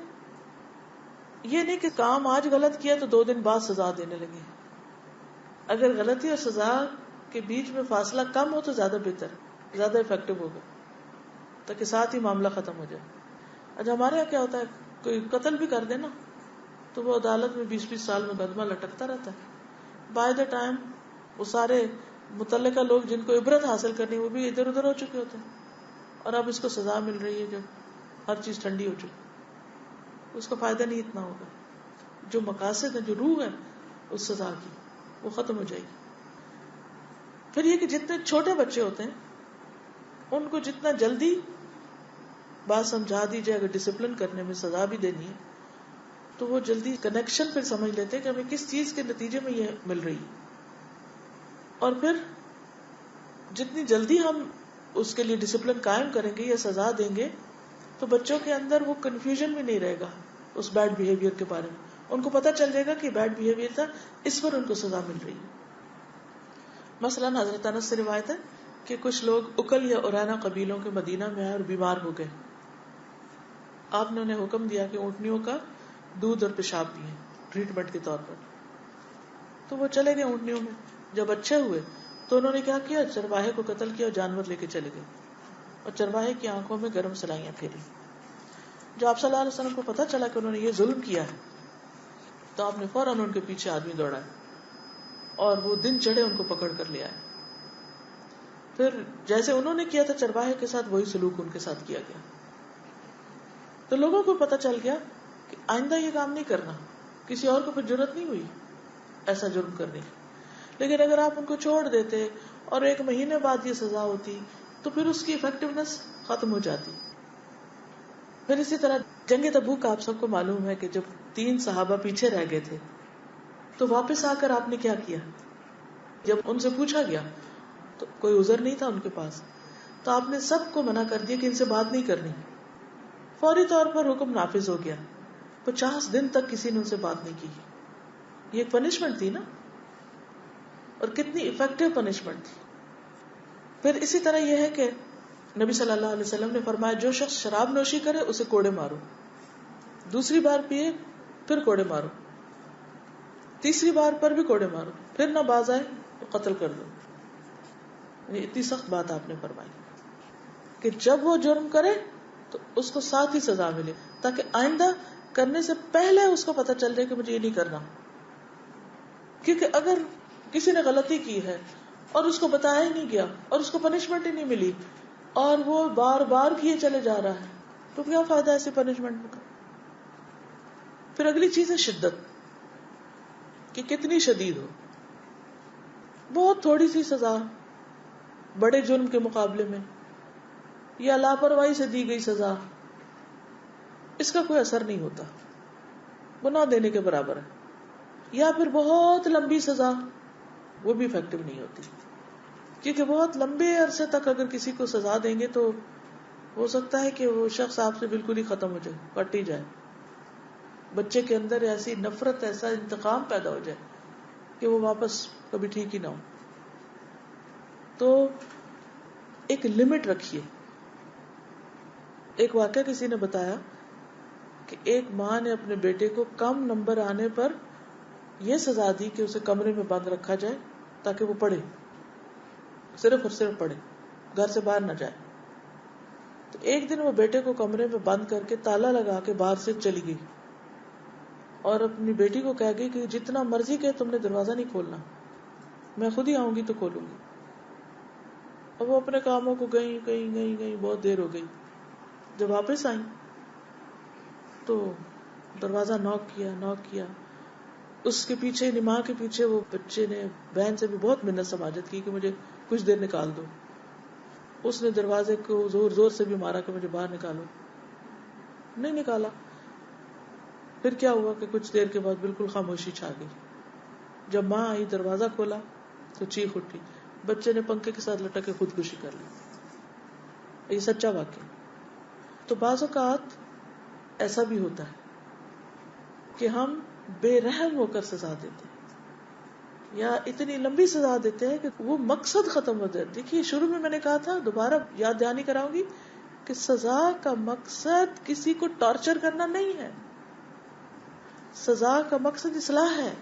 A: یہ نہیں کہ کام آج غلط کیا تو 2 دن بعد سزا دینے لگے. اگر غلطی اور سزا کے بیچ میں فاصلہ کم ہو تو زیادہ بہتر, زیادہ افیکٹو ہوگا, تاکہ ساتھ ہی معاملہ ختم ہو جائے. اچھا ہمارے یہاں کیا ہوتا ہے, کوئی قتل بھی کر دے نا تو وہ عدالت میں 20-20 سال مقدمہ لٹکتا رہتا ہے. بائی دا ٹائم وہ سارے متعلقہ لوگ جن کو عبرت حاصل کرنی وہ بھی ادھر ادھر ہو چکے ہوتے ہیں, اور اب اس کو سزا مل رہی ہے جب ہر چیز ٹھنڈی ہو چکی. اس کا فائدہ نہیں اتنا ہوگا. جو مقاصد ہے, جو روح ہے اس سزا کی, وہ ختم ہو جائے گی. پھر یہ کہ جتنے چھوٹے بچے ہوتے ہیں ان کو جتنا جلدی بات سمجھا دی جائے, اگر ڈسپلن کرنے میں سزا بھی دینی ہے تو وہ جلدی کنیکشن پھر سمجھ لیتے ہیں کہ ہمیں کس چیز کے نتیجے میں یہ مل رہی ہے. اور پھر جتنی جلدی ہم اس کے لیے ڈسپلن قائم کریں گے یا سزا دیں گے تو بچوں کے اندر وہ کنفیوژن بھی نہیں رہے گا اس بیڈ بیہیویئر کے بارے میں. ان کو پتا چل جائے گا کہ بیڈ بیہیویئر تھا, اس پر ان کو سزا مل رہی ہے. مثلاً حضرت انس سے روایت ہے کہ کچھ لوگ اکل یا ارانا قبیلوں کے مدینہ میں آئے اور بیمار ہو گئے. آپ نے انہیں حکم دیا کہ اونٹنیوں کا دودھ اور پیشاب پئیں ٹریٹمنٹ کے طور پر. تو وہ چلے گئے اونٹنیوں میں. جب اچھے ہوئے تو انہوں نے کیا کیا, چرواہے کو قتل کیا اور جانور لے کے چلے گئے اور چرواہے کی آنکھوں میں گرم سلائیاں پھیری. جو آپ صلی اللہ علیہ وسلم کو پتا چلا کہ انہوں نے یہ ظلم کیا ہے تو آپ نے فوراً ان کے پیچھے آدمی دوڑائے اور وہ دن چڑھے ان کو پکڑ کر لے آئے. پھر جیسے انہوں نے کیا تھا چرواہے کے ساتھ وہی سلوک ان کے ساتھ کیا گیا. تو لوگوں کو پتا چل گیا کہ آئندہ یہ کام نہیں کرنا. کسی اور کو پھر جرأت نہیں ہوئی ایسا جرم کرنے کی. لیکن اگر آپ ان کو چھوڑ دیتے اور 1 مہینے بعد یہ سزا ہوتی تو پھر اس کی افیکٹونیس ختم ہو جاتی. پھر اسی طرح جنگ تبوک کا آپ سب کو معلوم ہے کہ جب 3 صحابہ پیچھے رہ گئے تھے تو واپس آ کر آپ نے کیا کیا. جب ان سے پوچھا گیا تو کوئی عذر نہیں تھا ان کے پاس, تو آپ نے سب کو منع کر دیا کہ ان سے بات نہیں کرنی. فوری طور پر حکم نافذ ہو گیا. 50 دن تک کسی نے ان سے بات نہیں کی. یہ ایک پنشمنٹ تھی نا, اور کتنی افیکٹو پنشمنٹ تھی. پھر اسی طرح یہ ہے کہ نبی صلی اللہ علیہ وسلم نے فرمایا جو شخص شراب نوشی کرے اسے کوڑے مارو, دوسری بار پیے پھر کوڑے مارو, تیسری بار پر بھی کوڑے مارو, پھر نہ باز آئے تو قتل کر دو. یعنی اتنی سخت بات آپ نے فرمائی کہ جب وہ جرم کرے تو اس کو ساتھ ہی سزا ملے, تاکہ آئندہ کرنے سے پہلے اس کو پتا چل جائے کہ مجھے یہ نہیں کرنا. کیونکہ اگر کسی نے غلطی کی ہے اور اس کو بتایا ہی نہیں گیا اور اس کو پنشمنٹ ہی نہیں ملی اور وہ بار بار کیے چلے جا رہا ہے تو کیا فائدہ ایسے پنشمنٹ کا. پھر اگلی چیز ہے شدت, کہ کتنی شدید ہو. بہت تھوڑی سی سزا بڑے جرم کے مقابلے میں, یا لاپرواہی سے دی گئی سزا, اس کا کوئی اثر نہیں ہوتا, وہ نہ دینے کے برابر ہے. یا پھر بہت لمبی سزا, وہ بھی افیکٹو نہیں ہوتی, کیونکہ بہت لمبے عرصے تک اگر کسی کو سزا دیں گے تو ہو سکتا ہے کہ وہ شخص آپ سے بالکل ہی ختم ہو جائے, کٹ ہی جائے. بچے کے اندر ایسی نفرت, ایسا انتقام پیدا ہو جائے کہ وہ واپس کبھی ٹھیک ہی نہ ہو. تو ایک لمٹ رکھیے. ایک واقعہ کسی نے بتایا کہ ایک ماں نے اپنے بیٹے کو کم نمبر آنے پر یہ سزا دی کہ اسے کمرے میں بند رکھا جائے تاکہ وہ پڑھے, صرف اور صرف پڑھے, گھر سے باہر نہ جائے. تو ایک دن وہ بیٹے کو کمرے میں بند کر کے تالا لگا کے باہر سے چلی گئی اور اپنی بیٹی کو کہہ گئی کہ جتنا مرضی کہ تم نے دروازہ نہیں کھولنا, میں خود ہی آؤں گی تو کھولوں گی. اور وہ اپنے کاموں کو گئی, بہت دیر ہو گئی. جب واپس آئی تو دروازہ نوک کیا. اس کے پیچھے ماں کے پیچھے وہ بچے نے بہن سے بھی بہت منت سماجت کی کہ مجھے کچھ دیر نکال دو. اس نے دروازے کو زور زور سے بھی مارا کہ مجھے باہر نکالو, نہیں نکالا. پھر کیا ہوا کہ کچھ دیر کے بعد بالکل خاموشی چھا گئی. جب ماں آئی دروازہ کھولا تو چیخ اٹھی, بچے نے پنکھے کے ساتھ لٹک کے خودکشی کر لی. یہ سچا واقعہ. تو بعض اوقات ایسا بھی ہوتا ہے کہ ہم بے رحم ہو کر سزا دیتے ہیں یا اتنی لمبی سزا دیتے ہیں کہ وہ مقصد ختم ہو جائے. دیکھیے شروع میں نے کہا تھا, دوبارہ یاد دہانی کراؤں گی کہ سزا کا مقصد کسی کو ٹارچر کرنا نہیں ہے. سزا کا مقصد اصلاح ہے.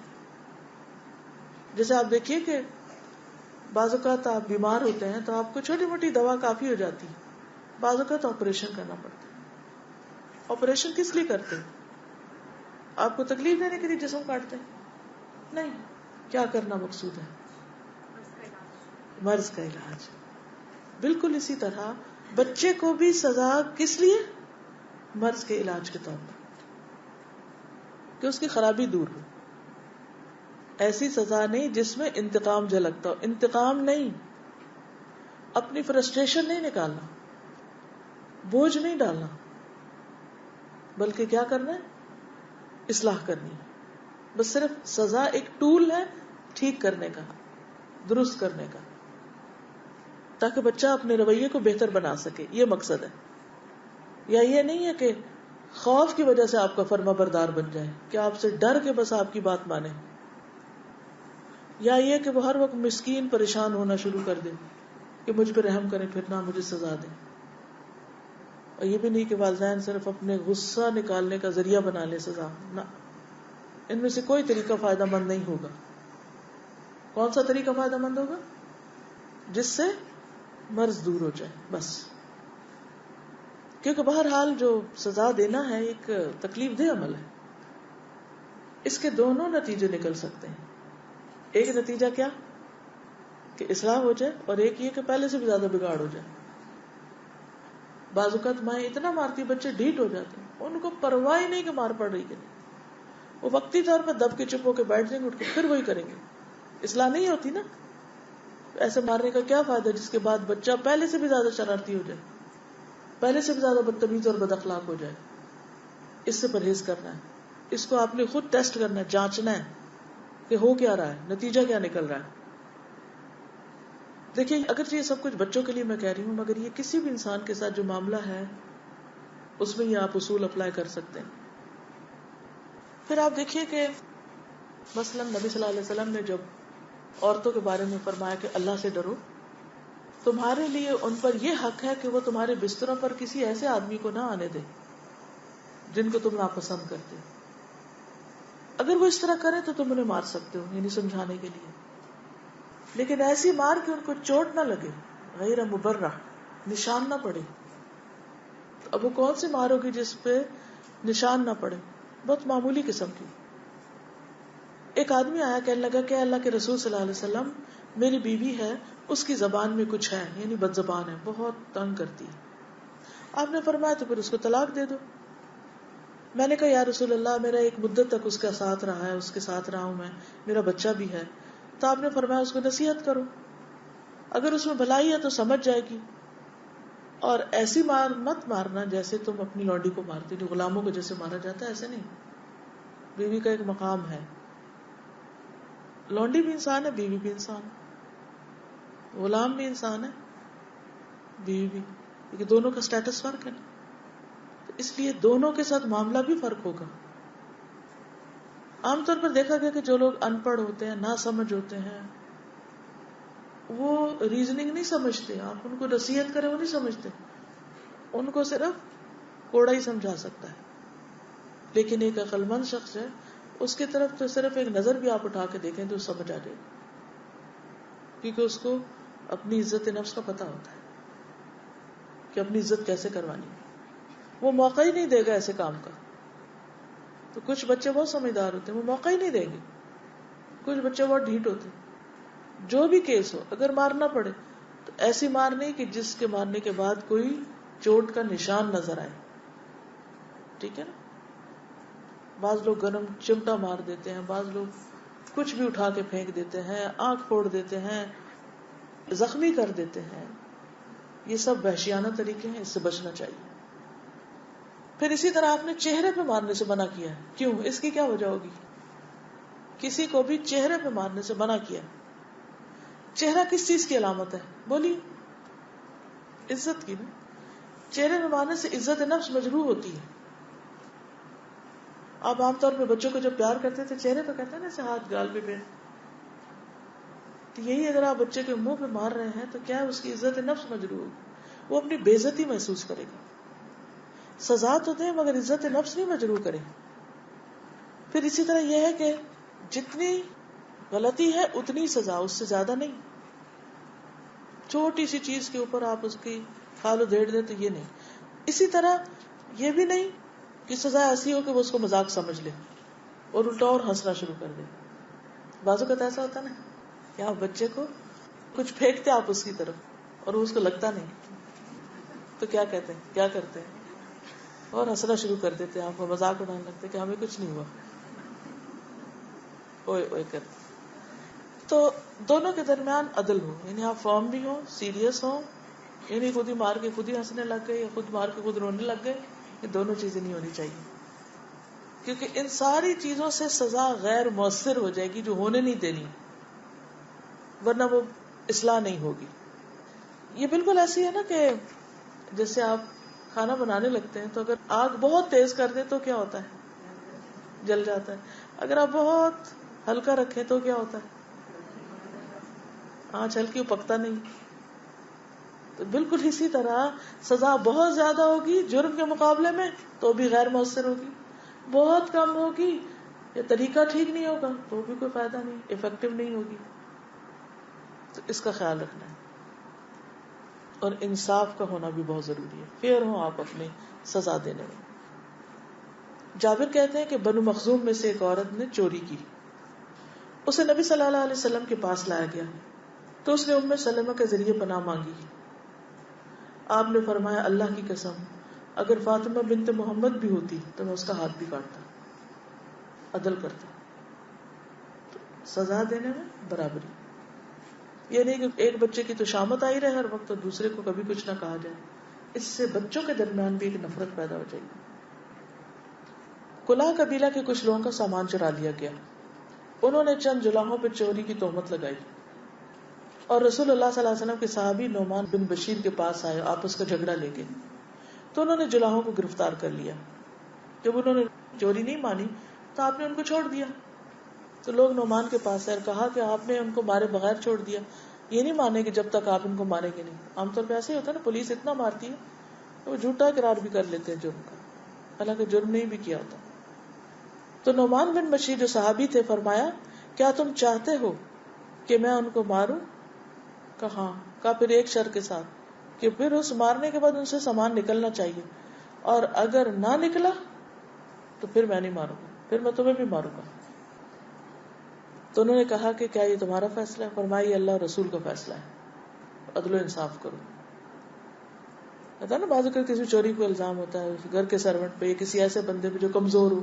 A: جیسے آپ دیکھیے کہ بعض اوقات آپ بیمار ہوتے ہیں تو آپ کو چھوٹی موٹی دوا کافی ہو جاتی ہے, بعض اوقات آپریشن کرنا پڑتا ہے. آپریشن کس لیے کرتے ہیں؟ آپ کو تکلیف دینے کے لیے جسم کاٹتے ہیں؟ نہیں. کیا کرنا مقصود ہے؟ مرض کا علاج. بالکل اسی طرح بچے کو بھی سزا کس لیے؟ مرض کے علاج کے طور پر, کہ اس کی خرابی دور ہو. ایسی سزا نہیں جس میں انتقام جھلکتا ہو. انتقام نہیں, اپنی فرسٹریشن نہیں نکالنا, بوجھ نہیں ڈالنا, بلکہ کیا کرنا ہے؟ اصلاح کرنی ہے. بس صرف سزا ایک ٹول ہے ٹھیک کرنے کا, درست کرنے کا, تاکہ بچہ اپنے رویے کو بہتر بنا سکے. یہ مقصد ہے. یا یہ نہیں ہے کہ خوف کی وجہ سے آپ کا فرما بردار بن جائے, کہ آپ سے ڈر کے بس آپ کی بات مانے. یا یہ کہ وہ ہر وقت مسکین پریشان ہونا شروع کر دے کہ مجھ پہ رحم کریں پھر نہ مجھے سزا دیں. اور یہ بھی نہیں کہ والدین صرف اپنے غصہ نکالنے کا ذریعہ بنا لے سزا. نہ, ان میں سے کوئی طریقہ فائدہ مند نہیں ہوگا. کون سا طریقہ فائدہ مند ہوگا؟ جس سے مرض دور ہو جائے بس. کیونکہ بہرحال جو سزا دینا ہے ایک تکلیف دہ عمل ہے. اس کے دونوں نتیجے نکل سکتے ہیں. ایک نتیجہ کیا کہ اصلاح ہو جائے, اور ایک یہ کہ پہلے سے بھی زیادہ بگاڑ ہو جائے. بعض اوقات مائیں اتنا مارتی بچے ڈھیٹ ہو جاتے ہیں, ان کو پرواہ ہی نہیں کہ مار پڑ رہی کہ نہیں. وہ وقتی طور پر دب کے چپ ہو کے بیٹھ جائیں گے, اٹھ کے پھر وہی کریں گے. اصلاح نہیں ہوتی نا. ایسے مارنے کا کیا فائدہ جس کے بعد بچہ پہلے سے بھی زیادہ شرارتی ہو جائے, پہلے سے بھی زیادہ بدتمیز اور بد اخلاق ہو جائے. اس سے پرہیز کرنا ہے. اس کو آپ نے خود ٹیسٹ کرنا ہے, جانچنا ہے کہ ہو کیا رہا ہے, نتیجہ کیا نکل رہا ہے. دیکھیے اگرچہ یہ سب کچھ بچوں کے لیے میں کہہ رہی ہوں, مگر یہ کسی بھی انسان کے ساتھ جو معاملہ ہے اس میں یہ آپ اصول اپلائی کر سکتے ہیں. پھر آپ دیکھیے کہ مثلا نبی صلی اللہ علیہ وسلم نے جب عورتوں کے بارے میں فرمایا کہ اللہ سے ڈرو, تمہارے لیے ان پر یہ حق ہے کہ وہ تمہارے بستروں پر کسی ایسے آدمی کو نہ آنے دے جن کو تم ناپسند کرتے. اگر وہ اس طرح کرے تو تم انہیں مار سکتے ہو, یعنی سمجھانے کے لیے, لیکن ایسی مار کہ ان کو چوٹ نہ لگے, غیر مبرح, نشان نہ پڑے. اب وہ کون سی مار ہوگی جس پہ نشان نہ پڑے؟ بہت معمولی قسم کی. ایک آدمی آیا, کہنے لگا کہ اللہ کے رسول صلی اللہ علیہ وسلم, میری بیوی ہے, اس کی زبان میں کچھ ہے, یعنی بد زبان ہے, بہت تنگ کرتی ہے. آپ نے فرمایا تو پھر اس کو طلاق دے دو. میں نے کہا یا رسول اللہ, میرا ایک مدت تک اس کا ساتھ رہا ہے, اس کے ساتھ رہا ہوں میں, میرا بچہ بھی ہے. تو آپ نے فرمایا اس کو نصیحت کرو, اگر اس میں بھلائی ہے تو سمجھ جائے گی, اور ایسی مار مت مارنا جیسے تم اپنی لونڈی کو مارتی, جو غلاموں کو جیسے مارا جاتا ہے ایسے نہیں. بیوی کا ایک مقام ہے, لونڈی بھی انسان ہے, بیوی بھی انسان ہے, غلام بھی انسان ہے, بیوی بھی, کیونکہ دونوں کا سٹیٹس فرق ہے نا. تو اس لیے دونوں کے ساتھ معاملہ بھی فرق ہوگا. عام طور پر دیکھا گیا کہ جو لوگ ان پڑھ ہوتے ہیں, نہ سمجھ ہوتے ہیں, وہ ریزننگ نہیں سمجھتے. آپ ان کو نصیحت کریں وہ نہیں سمجھتے, ان کو صرف کوڑا ہی سمجھا سکتا ہے. لیکن ایک عقل مند شخص ہے, اس کی طرف تو صرف ایک نظر بھی آپ اٹھا کے دیکھیں تو سمجھ آ جائے گی, کیونکہ اس کو اپنی عزت نفس کا پتا ہوتا ہے کہ اپنی عزت کیسے کروانی. وہ موقع ہی نہیں دے گا ایسے کام کا. تو کچھ بچے بہت سمجھدار ہوتے ہیں, وہ موقع ہی نہیں دیں گے. کچھ بچے بہت ڈھیٹ ہوتے ہیں. جو بھی کیس ہو, اگر مارنا پڑے تو ایسی مار نہیں کہ جس کے مارنے کے بعد کوئی چوٹ کا نشان نظر آئے. ٹھیک ہے نا. بعض لوگ گرم چمٹا مار دیتے ہیں, بعض لوگ کچھ بھی اٹھا کے پھینک دیتے ہیں, آنکھ پھوڑ دیتے ہیں, زخمی کر دیتے ہیں. یہ سب وحشیانہ طریقے ہیں, اس سے بچنا چاہیے. پھر اسی طرح آپ نے چہرے پہ مارنے سے منع کیا ہے. کیوں؟ اس کی کیا وجہ ہوگی؟ کسی کو بھی چہرے پہ مارنے سے منع کیا. چہرہ کس چیز کی علامت ہے؟ بولیے. عزت کی نا. چہرے نمانے سے عزت نفس مجروح ہوتی ہے. آپ عام طور پہ بچوں کو جب پیار کرتے تھے چہرے پہ کہتے ہیں نا، ایسے ہاتھ گال پہ پہ، تو یہی اگر آپ بچے کے منہ پہ مار رہے ہیں تو کیا اس کی عزت نفس مجروح ہوگی، وہ اپنی بے عزتی محسوس کرے گا. سزا تو دیں مگر عزت نفس نہیں مجروح کرے. پھر اسی طرح یہ ہے کہ جتنی غلطی ہے اتنی سزا، اس سے زیادہ نہیں. چھوٹی سی چیز کے اوپر آپ اس کی کھال و دھیڑ دیں تو یہ نہیں. اسی طرح یہ بھی نہیں کہ سزا ایسی ہو کہ وہ اس کو مذاق سمجھ لے اور الٹا اور ہنسنا شروع کر دے. بازو کا ایسا ہوتا نا کہ آپ بچے کو کچھ پھینکتے آپ اس کی طرف اور وہ اس کو لگتا نہیں تو کیا کہتے ہیں، کیا کرتے ہیں، اور ہنسنا شروع کر دیتے ہیں، آپ کو مذاق اڑانے لگتے کہ ہمیں کچھ نہیں ہوا، اوئے اوئے کرتے. تو دونوں کے درمیان عدل ہو، یعنی آپ فارم بھی ہوں، سیریس ہوں، یعنی خود ہی مار کے خود ہی ہنسنے لگ گئے یا خود مار کے خود رونے لگ گئے. یہ دونوں چیزیں نہیں ہونی چاہیے، کیونکہ ان ساری چیزوں سے سزا غیر مؤثر ہو جائے گی جو ہونے نہیں دینی، ورنہ وہ اصلاح نہیں ہوگی. یہ بالکل ایسی ہے نا کہ جیسے آپ کھانا بنانے لگتے ہیں تو اگر آگ بہت تیز کر دیں تو کیا ہوتا ہے، جل جاتا ہے. اگر آپ بہت ہلکا رکھیں تو کیا ہوتا ہے، آنچ ہلکی پکتا نہیں. تو بالکل اسی طرح سزا بہت زیادہ ہوگی جرم کے مقابلے میں تو بھی غیر مؤثر ہوگی، بہت کم ہوگی یا طریقہ ٹھیک نہیں ہوگا تو بھی کوئی فائدہ نہیں، افیکٹو نہیں ہوگی. تو اس کا خیال رکھنا ہے. اور انصاف کا ہونا بھی بہت ضروری ہے، فیئر ہوں آپ اپنی سزا دینے میں. جابر کہتے ہیں کہ بنو مخزوم میں سے ایک عورت نے چوری کی، اسے نبی صلی اللہ علیہ وسلم کے پاس لایا گیا تو اس نے ام سلمہ کے ذریعے پناہ مانگی. آپ نے فرمایا اللہ کی قسم اگر فاطمہ بنت محمد بھی ہوتی تو میں اس کا ہاتھ بھی کاٹتا، عدل کرتا. تو سزا دینے میں برابری، یہ نہیں کہ ایک بچے کی تو شامت آئی رہے ہر وقت اور دوسرے کو کبھی کچھ نہ کہا جائے. اس سے بچوں کے درمیان بھی ایک نفرت پیدا ہو جائے گی. کلاہ قبیلہ کے کچھ لوگوں کا سامان چرا لیا گیا، انہوں نے چند جلاحوں پہ چوری کی تہمت لگائی اور رسول اللہ صلی اللہ علیہ وسلم کے صحابی نعمان بن بشیر کے پاس آئے، آپس کا جھگڑا لے کے. تو انہوں نے جلاحوں کو گرفتار کر لیا. جب انہوں نے چوری نہیں مانی تو آپ نے ان کو چھوڑ دیا. تو لوگ نعمان کے پاس آئے اور کہا کہ آپ نے ان کو مارے بغیر چھوڑ دیا، یہ نہیں مانے کہ جب تک آپ ان کو ماریں گے نہیں. عام طور پہ ایسے ہی ہوتا ہے نا، پولیس اتنا مارتی ہے تو وہ جھوٹا اقرار بھی کر لیتے ہیں جرم کا، حالانکہ جرم نہیں بھی کیا ہوتا. تو نعمان بن بشیر جو صحابی تھے فرمایا کیا تم چاہتے ہو کہ میں ان کو ماروں؟ کہا ہاں. پھر ایک شرط کے ساتھ کہ پھر اس مارنے کے بعد ان سے سامان نکلنا چاہیے، اور اگر نہ نکلا تو پھر میں نہیں ماروں گا، پھر میں تمہیں بھی ماروں گا. تو انہوں نے کہا کہ کیا یہ تمہارا فیصلہ ہے؟ فرمایا یہ اللہ رسول کا فیصلہ ہے، عدل و انصاف کرو. پتا نا بعض اوقات کسی چوری کو الزام ہوتا ہے گھر کے سرونٹ پہ یا کسی ایسے بندے پہ جو کمزور ہو،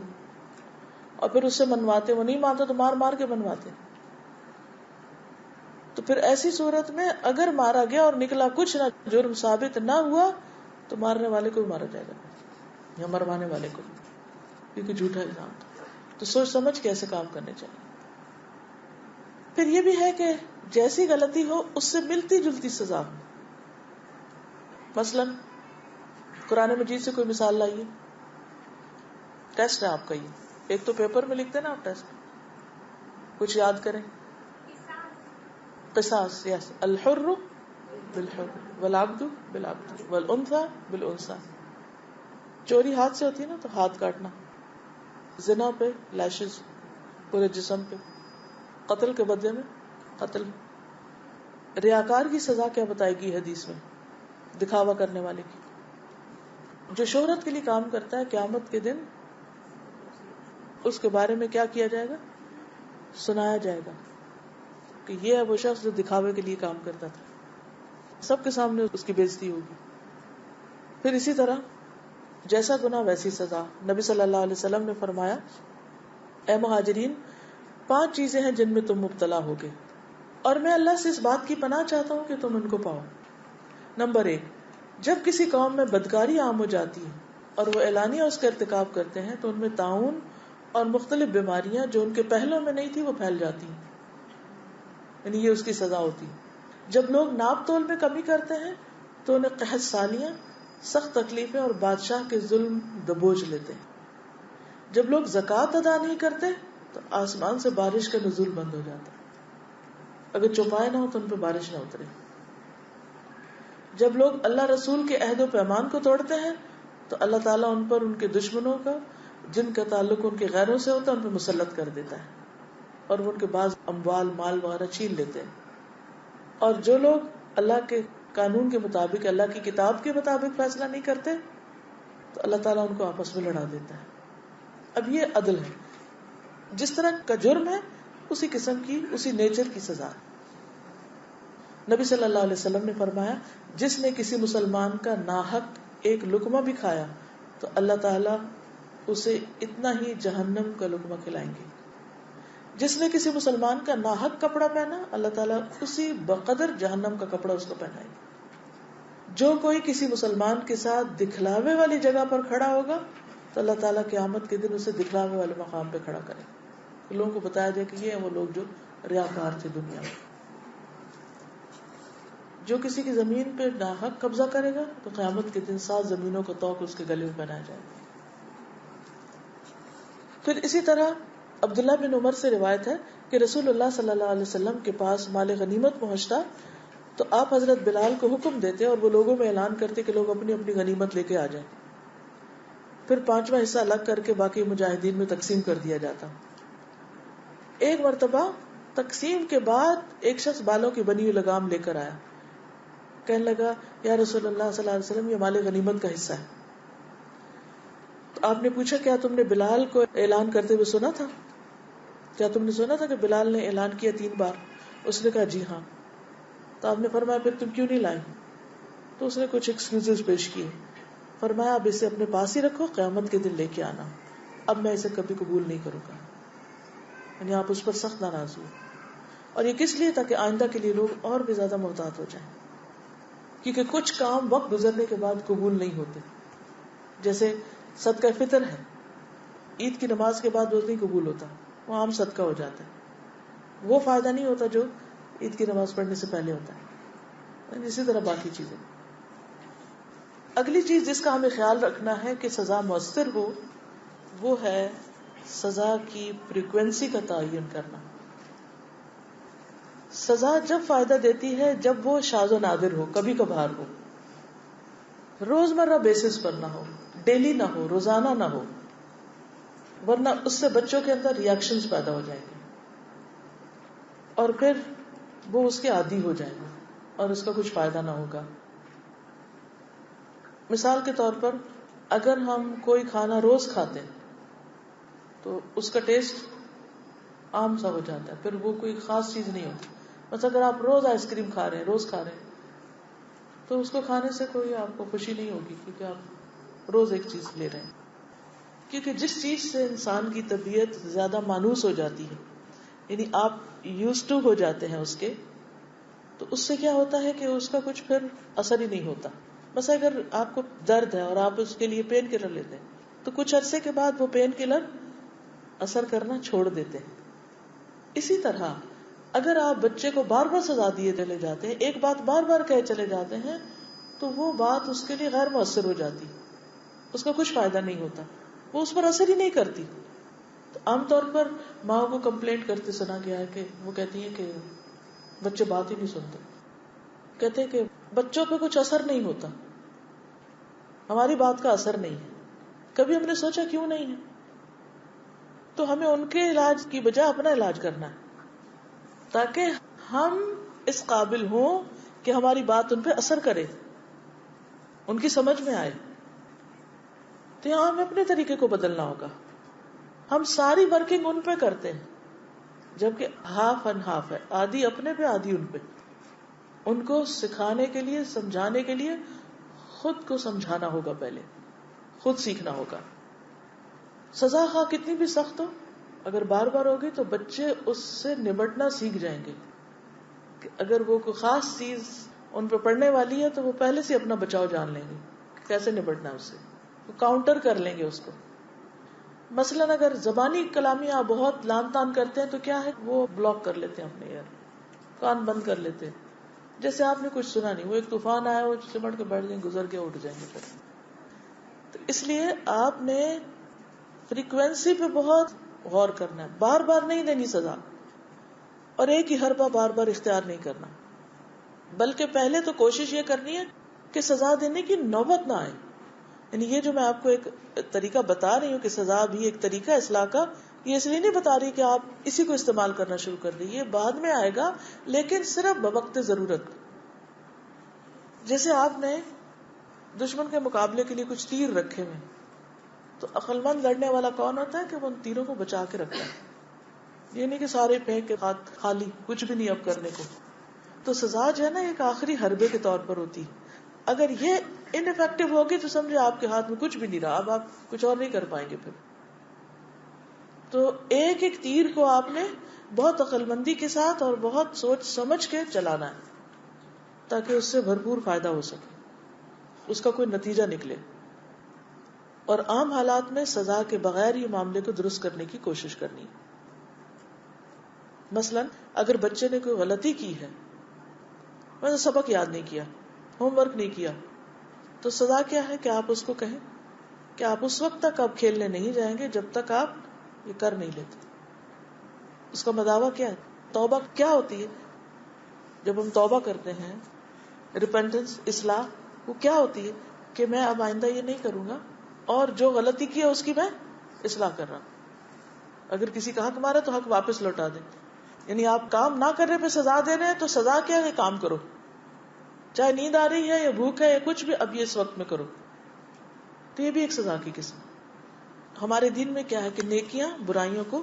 A: اور پھر اس سے منواتے، وہ نہیں مانتا تو مار مار کے منواتے. تو پھر ایسی صورت میں اگر مارا گیا اور نکلا کچھ نہ، جرم ثابت نہ ہوا تو مارنے والے کو بھی مارا جائے گا یا مروانے والے کو، کیونکہ جھوٹا الزام تھا. تو سوچ سمجھ کے ایسے کام کرنے چاہیے. پھر یہ بھی ہے کہ جیسی غلطی ہو اس سے ملتی جلتی سزا ہو. مثلا قرآن مجید سے کوئی مثال لائیے. ٹیسٹ ہے آپ کا، یہ ایک تو پیپر میں لکھتے نا آپ ٹیسٹ، کچھ یاد کریں. قصاص، یس، الحر بالحر والعبد بالعبد والانثى بالانثى. چوری ہاتھ سے ہوتی ہے نا تو ہاتھ کاٹنا، زنا پہ لیشز پورے جسم پہ، قتل کے بدلے میں قتل. ریاکار کی سزا کیا بتائے گی حدیث میں؟ دکھاوا کرنے والے کی. جو شہرت کے لیے کام کرتا ہے قیامت کے دن اس کے بارے میں کیا کیا جائے گا؟ سنایا جائے گا کہ یہ ہے وہ شخص جو دکھاوے کے لیے کام کرتا تھا، سب کے سامنے اس کی بے عزتی ہوگی. پھر اسی طرح جیسا گناہ ویسی سزا. نبی صلی اللہ علیہ وسلم نے فرمایا اے مہاجرین 5 چیزیں ہیں جن میں تم مبتلا ہوگے اور میں اللہ سے اس بات کی پناہ چاہتا ہوں کہ تم ان کو پاؤ. نمبر 1، جب کسی قوم میں بدکاری عام ہو جاتی ہے اور وہ اعلانیہ اس کا ارتکاب کرتے ہیں تو ان میں طاعون اور مختلف بیماریاں جو ان کے پہلوں میں نہیں تھی وہ پھیل جاتی ہیں، یعنی یہ اس کی سزا ہوتی ہے. جب لوگ ناپ تول میں کمی کرتے ہیں تو انہیں قحط سالیاں، سخت تکلیفیں اور بادشاہ کے ظلم دبوچ لیتے ہیں. جب لوگ زکوٰۃ ادا نہیں کرتے تو آسمان سے بارش کا نزول بند ہو جاتا ہے. اگر چوپائے نہ ہو تو ان پہ بارش نہ اترے. جب لوگ اللہ رسول کے عہد و پیمان کو توڑتے ہیں تو اللہ تعالیٰ ان پر ان کے دشمنوں کا، جن کا تعلق ان کے غیروں سے ہوتا ہے، ان پہ مسلط کر دیتا ہے اور وہ ان کے بعض اموال، مال وغیرہ چھین لیتے ہیں. اور جو لوگ اللہ کے قانون کے مطابق، اللہ کی کتاب کے مطابق فیصلہ نہیں کرتے تو اللہ تعالیٰ ان کو آپس میں لڑا دیتا ہے. اب یہ عدل ہے. جس طرح کا جرم ہے اسی قسم کی، اسی نیچر کی سزا. نبی صلی اللہ علیہ وسلم نے فرمایا جس نے کسی مسلمان کا ناحق ایک لقمہ بھی کھایا تو اللہ تعالیٰ اسے اتنا ہی جہنم کا لقمہ کھلائیں گے. جس نے کسی مسلمان کا ناحق کپڑا پہنا اللہ تعالیٰ اسی بقدر جہنم کا کپڑا اس کو پہنائے گا. جو کوئی کسی مسلمان کے ساتھ دکھلاوے والی جگہ پر کھڑا ہوگا تو اللہ تعالیٰ قیامت کے دن اسے دکھلاوے والے مقام پہ کھڑا کرے. لوگوں کو بتایا جائے کہ یہ ہیں وہ لوگ جو ریاکار تھے دنیا میں. جو کسی کی زمین پہ ناحق قبضہ کرے گا تو قیامت کے دن 7 زمینوں کا طوق اس کے گلے میں پہنایا جائے گا. پھر اسی طرح عبداللہ بن عمر سے روایت ہے کہ رسول اللہ صلی اللہ علیہ وسلم کے پاس مال غنیمت پہنچتا تو آپ حضرت بلال کو حکم دیتے اور وہ لوگوں میں اعلان کرتے کہ لوگ اپنی اپنی غنیمت لے کے آ جائیں. پھر 5واں حصہ الگ کر کے باقی مجاہدین میں تقسیم کر دیا جاتا. ایک مرتبہ تقسیم کے بعد ایک شخص بالوں کی بنی ہوئی لگام لے کر آیا. کہنے لگا یا رسول اللہ صلی اللہ علیہ وسلم یہ مال غنیمت کا حصہ ہے. تو آپ نے پوچھا کیا تم نے بلال کو اعلان کرتے ہوئے سنا تھا؟ کیا تم نے سنا تھا کہ بلال نے اعلان کیا 3 بار؟ اس نے کہا جی ہاں. تو آپ نے فرمایا پھر تم کیوں نہیں لائے؟ تو اس نے کچھ ایکسکیوزز پیش کیے. فرمایا اب اسے اپنے پاس ہی رکھو، قیامت کے دن لے کے آنا، اب میں اسے کبھی قبول نہیں کروں گا. یعنی آپ اس پر سخت ناراض ہوئے. اور یہ کس لیے؟ تاکہ آئندہ کے لیے لوگ اور بھی زیادہ محتاط ہو جائیں. کیونکہ کچھ کام وقت گزرنے کے بعد قبول نہیں ہوتے. جیسے صدقہ فطر ہے، عید کی نماز کے بعد وہ نہیں قبول ہوتا، وہ عام صدقہ ہو جاتا ہے. وہ فائدہ نہیں ہوتا جو عید کی نماز پڑھنے سے پہلے ہوتا ہے. اسی طرح باقی چیزیں. اگلی چیز جس کا ہمیں خیال رکھنا ہے کہ سزا مؤثر ہو وہ ہے سزا کی فریکوینسی کا تعین کرنا. سزا جب فائدہ دیتی ہے جب وہ شاذ و نادر ہو، کبھی کبھار ہو، روزمرہ بیسس پر نہ ہو، ڈیلی نہ ہو، روزانہ نہ ہو، ورنہ اس سے بچوں کے اندر ریاکشنز پیدا ہو جائیں گے اور پھر وہ اس کے عادی ہو جائیں گے اور اس کا کچھ فائدہ نہ ہوگا. مثال کے طور پر اگر ہم کوئی کھانا روز کھاتے ہیں تو اس کا ٹیسٹ عام سا ہو جاتا ہے، پھر وہ کوئی خاص چیز نہیں ہوتی. بس اگر آپ روز آئس کریم کھا رہے ہیں، روز کھا رہے ہیں، تو اس کو کھانے سے کوئی آپ کو خوشی نہیں ہوگی کیونکہ آپ روز ایک چیز لے رہے ہیں. کیونکہ جس چیز سے انسان کی طبیعت زیادہ مانوس ہو جاتی ہے، یعنی آپ یوز ٹو ہو جاتے ہیں اس کے، تو اس سے کیا ہوتا ہے کہ اس کا کچھ پھر اثر ہی نہیں ہوتا. بس اگر آپ کو درد ہے اور آپ اس کے لیے پین کلر لیتے ہیں تو کچھ عرصے کے بعد وہ پین کلر اثر کرنا چھوڑ دیتے ہیں. اسی طرح اگر آپ بچے کو بار بار سزا دیے چلے جاتے ہیں، ایک بات بار بار کہے چلے جاتے ہیں، تو وہ بات اس کے لیے غیر مؤثر ہو جاتی، اس کا کچھ فائدہ نہیں ہوتا، وہ اس پر اثر ہی نہیں کرتی. تو عام طور پر ماں کو کمپلینٹ کرتے سنا گیا ہے کہ وہ کہتی ہیں کہ بچے بات ہی نہیں سنتے. کہتے ہیں کہ بچوں پہ کچھ اثر نہیں ہوتا، ہماری بات کا اثر نہیں ہے. کبھی ہم نے سوچا کیوں نہیں ہے؟ تو ہمیں ان کے علاج کی بجائے اپنا علاج کرنا ہے تاکہ ہم اس قابل ہوں کہ ہماری بات ان پہ اثر کرے، ان کی سمجھ میں آئے. تو یہاں ہمیں اپنے طریقے کو بدلنا ہوگا. ہم ساری ورکنگ ان پہ کرتے ہیں جبکہ ہاف اینڈ ہاف ہے، آدھی اپنے پہ آدھی ان پہ. ان کو سکھانے کے لیے، سمجھانے کے لیے خود کو سمجھانا ہوگا، پہلے خود سیکھنا ہوگا. سزا خواہ کتنی بھی سخت ہو، اگر بار بار ہوگی تو بچے اس سے نمٹنا سیکھ جائیں گے. کہ اگر وہ کوئی خاص چیز ان پہ پڑنے والی ہے تو وہ پہلے سے اپنا بچاؤ جان لیں گے، کیسے نمٹنا ہے اس سے، وہ کاؤنٹر کر لیں گے اس کو. مثلاً اگر زبانی کلامی آپ بہت لان تان کرتے ہیں تو کیا ہے، وہ بلاک کر لیتے ہیں اپنے ایئر، کان بند کر لیتے ہیں. جیسے آپ نے کچھ سنا نہیں, وہ ایک طوفان آیا, وہ سمٹ کے بیٹھ جائیں, گزر کے اٹھ جائیں گے پھر. تو اس لیے آپ نے فریکوینسی پہ بہت غور کرنا ہے, بار بار نہیں دینی سزا, اور ایک ہی حربہ بار بار اختیار نہیں کرنا, بلکہ پہلے تو کوشش یہ کرنی ہے کہ سزا دینے کی نوبت نہ آئے. یعنی یہ جو میں آپ کو ایک طریقہ بتا رہی ہوں کہ سزا بھی ایک طریقہ اصلاح کا, یہ اس لیے نہیں بتا رہی کہ آپ اسی کو استعمال کرنا شروع کر دیں, یہ بعد میں آئے گا, لیکن صرف بوقت ضرورت. جیسے آپ نے دشمن کے مقابلے کے لیے کچھ تیر رکھے ہوئے, تو عقل مند لڑنے والا کون ہوتا ہے کہ وہ ان تیروں کو بچا کے رکھتا ہے, یہ نہیں کہ سارے پھینک کے ہاتھ خالی, کچھ بھی نہیں اب کرنے کو. تو سزا جو ہے نا ایک آخری حربے کے طور پر ہوتی. اگر یہ ان افیکٹو ہوگی تو سمجھے آپ کے ہاتھ میں کچھ بھی نہیں رہا, اب آپ کچھ اور نہیں کر پائیں گے پھر. تو ایک ایک تیر کو آپ نے بہت عقل مندی کے ساتھ اور بہت سوچ سمجھ کے چلانا ہے, تاکہ اس سے بھرپور فائدہ ہو سکے, اس کا کوئی نتیجہ نکلے. اور عام حالات میں سزا کے بغیر یہ معاملے کو درست کرنے کی کوشش کرنی. مثلا اگر بچے نے کوئی غلطی کی ہے, مثلا سبق یاد نہیں کیا, ہوم ورک نہیں کیا, تو سزا کیا ہے کہ آپ اس کو کہیں کہ آپ اس وقت تک آپ کھیلنے نہیں جائیں گے جب تک آپ یہ کر نہیں لیتے. اس کا مداوع کیا ہے؟ توبہ کیا ہوتی ہے؟ جب ہم توبہ کرتے ہیں, ریپینٹنس, اصلاح, وہ کیا ہوتی ہے کہ میں اب آئندہ یہ نہیں کروں گا, اور جو غلطی کی ہے اس کی میں اصلاح کر رہا ہوں. اگر کسی کا حق مارا تو حق واپس لوٹا دیں. یعنی آپ کام نہ کرنے پہ سزا دے رہے ہیں, تو سزا کیا ہے؟ کام کرو, چاہے نیند آ رہی ہے یا بھوک ہے یا کچھ بھی, اب یہ اس وقت میں کرو. تو یہ بھی ایک سزا کی قسم. ہمارے دین میں کیا ہے کہ نیکیاں برائیوں کو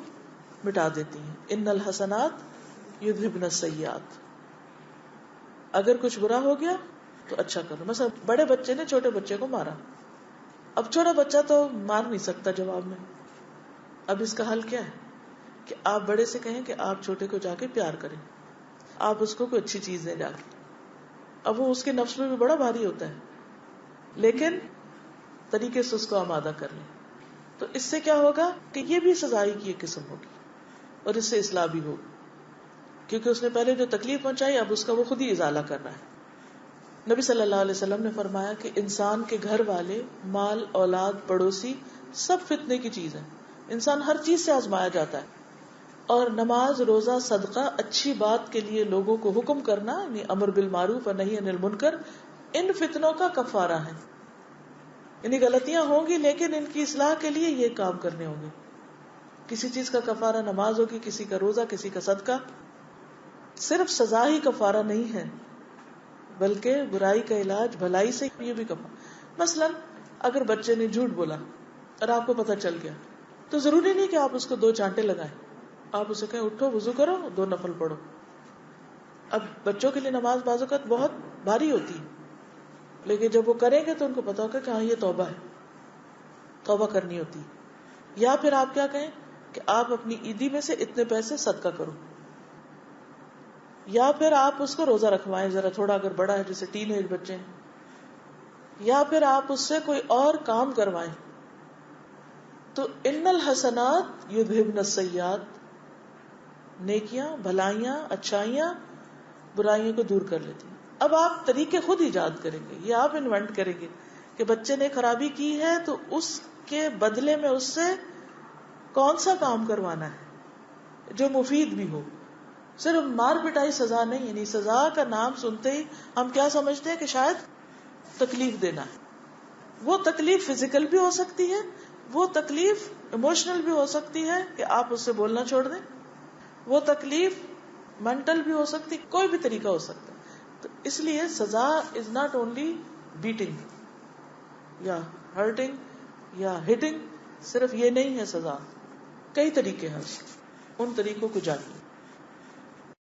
A: مٹا دیتی ہیں. ان الحسنات یذھبن السیئات. اگر کچھ برا ہو گیا تو اچھا کرو. مثلا بڑے بچے نے چھوٹے بچے کو مارا, اب چھوٹا بچہ تو مار نہیں سکتا جواب میں. اب اس کا حل کیا ہے کہ آپ بڑے سے کہیں کہ آپ چھوٹے کو جا کے پیار کریں, آپ اس کو کوئی اچھی چیز دیں جا کے. اب وہ اس کے نفس میں بھی بڑا بھاری ہوتا ہے, لیکن طریقے سے اس کو آمادہ کر لیں. تو اس سے کیا ہوگا کہ یہ بھی سزائی کی ایک قسم ہوگی, اور اس سے اصلاح بھی ہوگی, کیونکہ اس نے پہلے جو تکلیف پہنچائی اب اس کا وہ خود ہی ازالہ کرنا ہے. نبی صلی اللہ علیہ وسلم نے فرمایا کہ انسان کے گھر والے, مال, اولاد, پڑوسی سب فتنے کی چیز ہے. انسان ہر چیز سے آزمایا جاتا ہے, اور نماز, روزہ, صدقہ, اچھی بات کے لیے لوگوں کو حکم کرنا, یعنی امر بالمعروف اور نہی عن المنکر, ان فتنوں کا کفارہ ہے. یعنی غلطیاں ہوں گی لیکن ان کی اصلاح کے لیے یہ کام کرنے ہوں گے. کسی چیز کا کفارہ نماز ہوگی, کسی کا روزہ, کسی کا صدقہ. صرف سزا ہی کفارہ نہیں ہے, بلکہ برائی کا علاج بھلائی سے, یہ بھی کفارہ. مثلا اگر بچے نے جھوٹ بولا اور آپ کو پتہ چل گیا, تو ضروری نہیں کہ آپ اس کو 2 چانٹے لگائیں. آپ اسے کہیں اٹھو, وضو کرو, 2 نفل پڑھو. اب بچوں کے لیے نماز بعض اوقات بہت بھاری ہوتی ہے, لیکن جب وہ کریں گے تو ان کو پتا ہوگا کہ ہاں یہ توبہ ہے, توبہ کرنی ہوتی. یا پھر آپ کیا کہیں کہ آپ اپنی عیدی میں سے اتنے پیسے صدقہ کرو. یا پھر آپ اس کو روزہ رکھوائیں ذرا تھوڑا, اگر بڑا ہے جیسے ٹین ایج بچے ہیں. یا پھر آپ اس سے کوئی اور کام کروائیں. تو ان الحسنات یذھبن السیئات, نیکیاں, بھلائیاں, اچھائیاں برائیوں کو دور کر لیتی ہیں. اب آپ طریقے خود ایجاد کریں گے, یہ آپ انوینٹ کریں گے کہ بچے نے خرابی کی ہے تو اس کے بدلے میں اس سے کون سا کام کروانا ہے جو مفید بھی ہو. صرف مار پٹائی سزا نہیں. یعنی سزا کا نام سنتے ہی ہم کیا سمجھتے ہیں کہ شاید تکلیف دینا ہے. وہ تکلیف فزیکل بھی ہو سکتی ہے, وہ تکلیف ایموشنل بھی ہو سکتی ہے کہ آپ اس سے بولنا چھوڑ دیں, وہ تکلیف مینٹل بھی ہو سکتی, کوئی بھی طریقہ ہو سکتا ہے. تو اس لیے سزا از ناٹ اونلی بیٹنگ یا ہرٹنگ یا ہٹنگ, صرف یہ نہیں ہے سزا, کئی طریقے ہیں, ان طریقوں کو جانیے.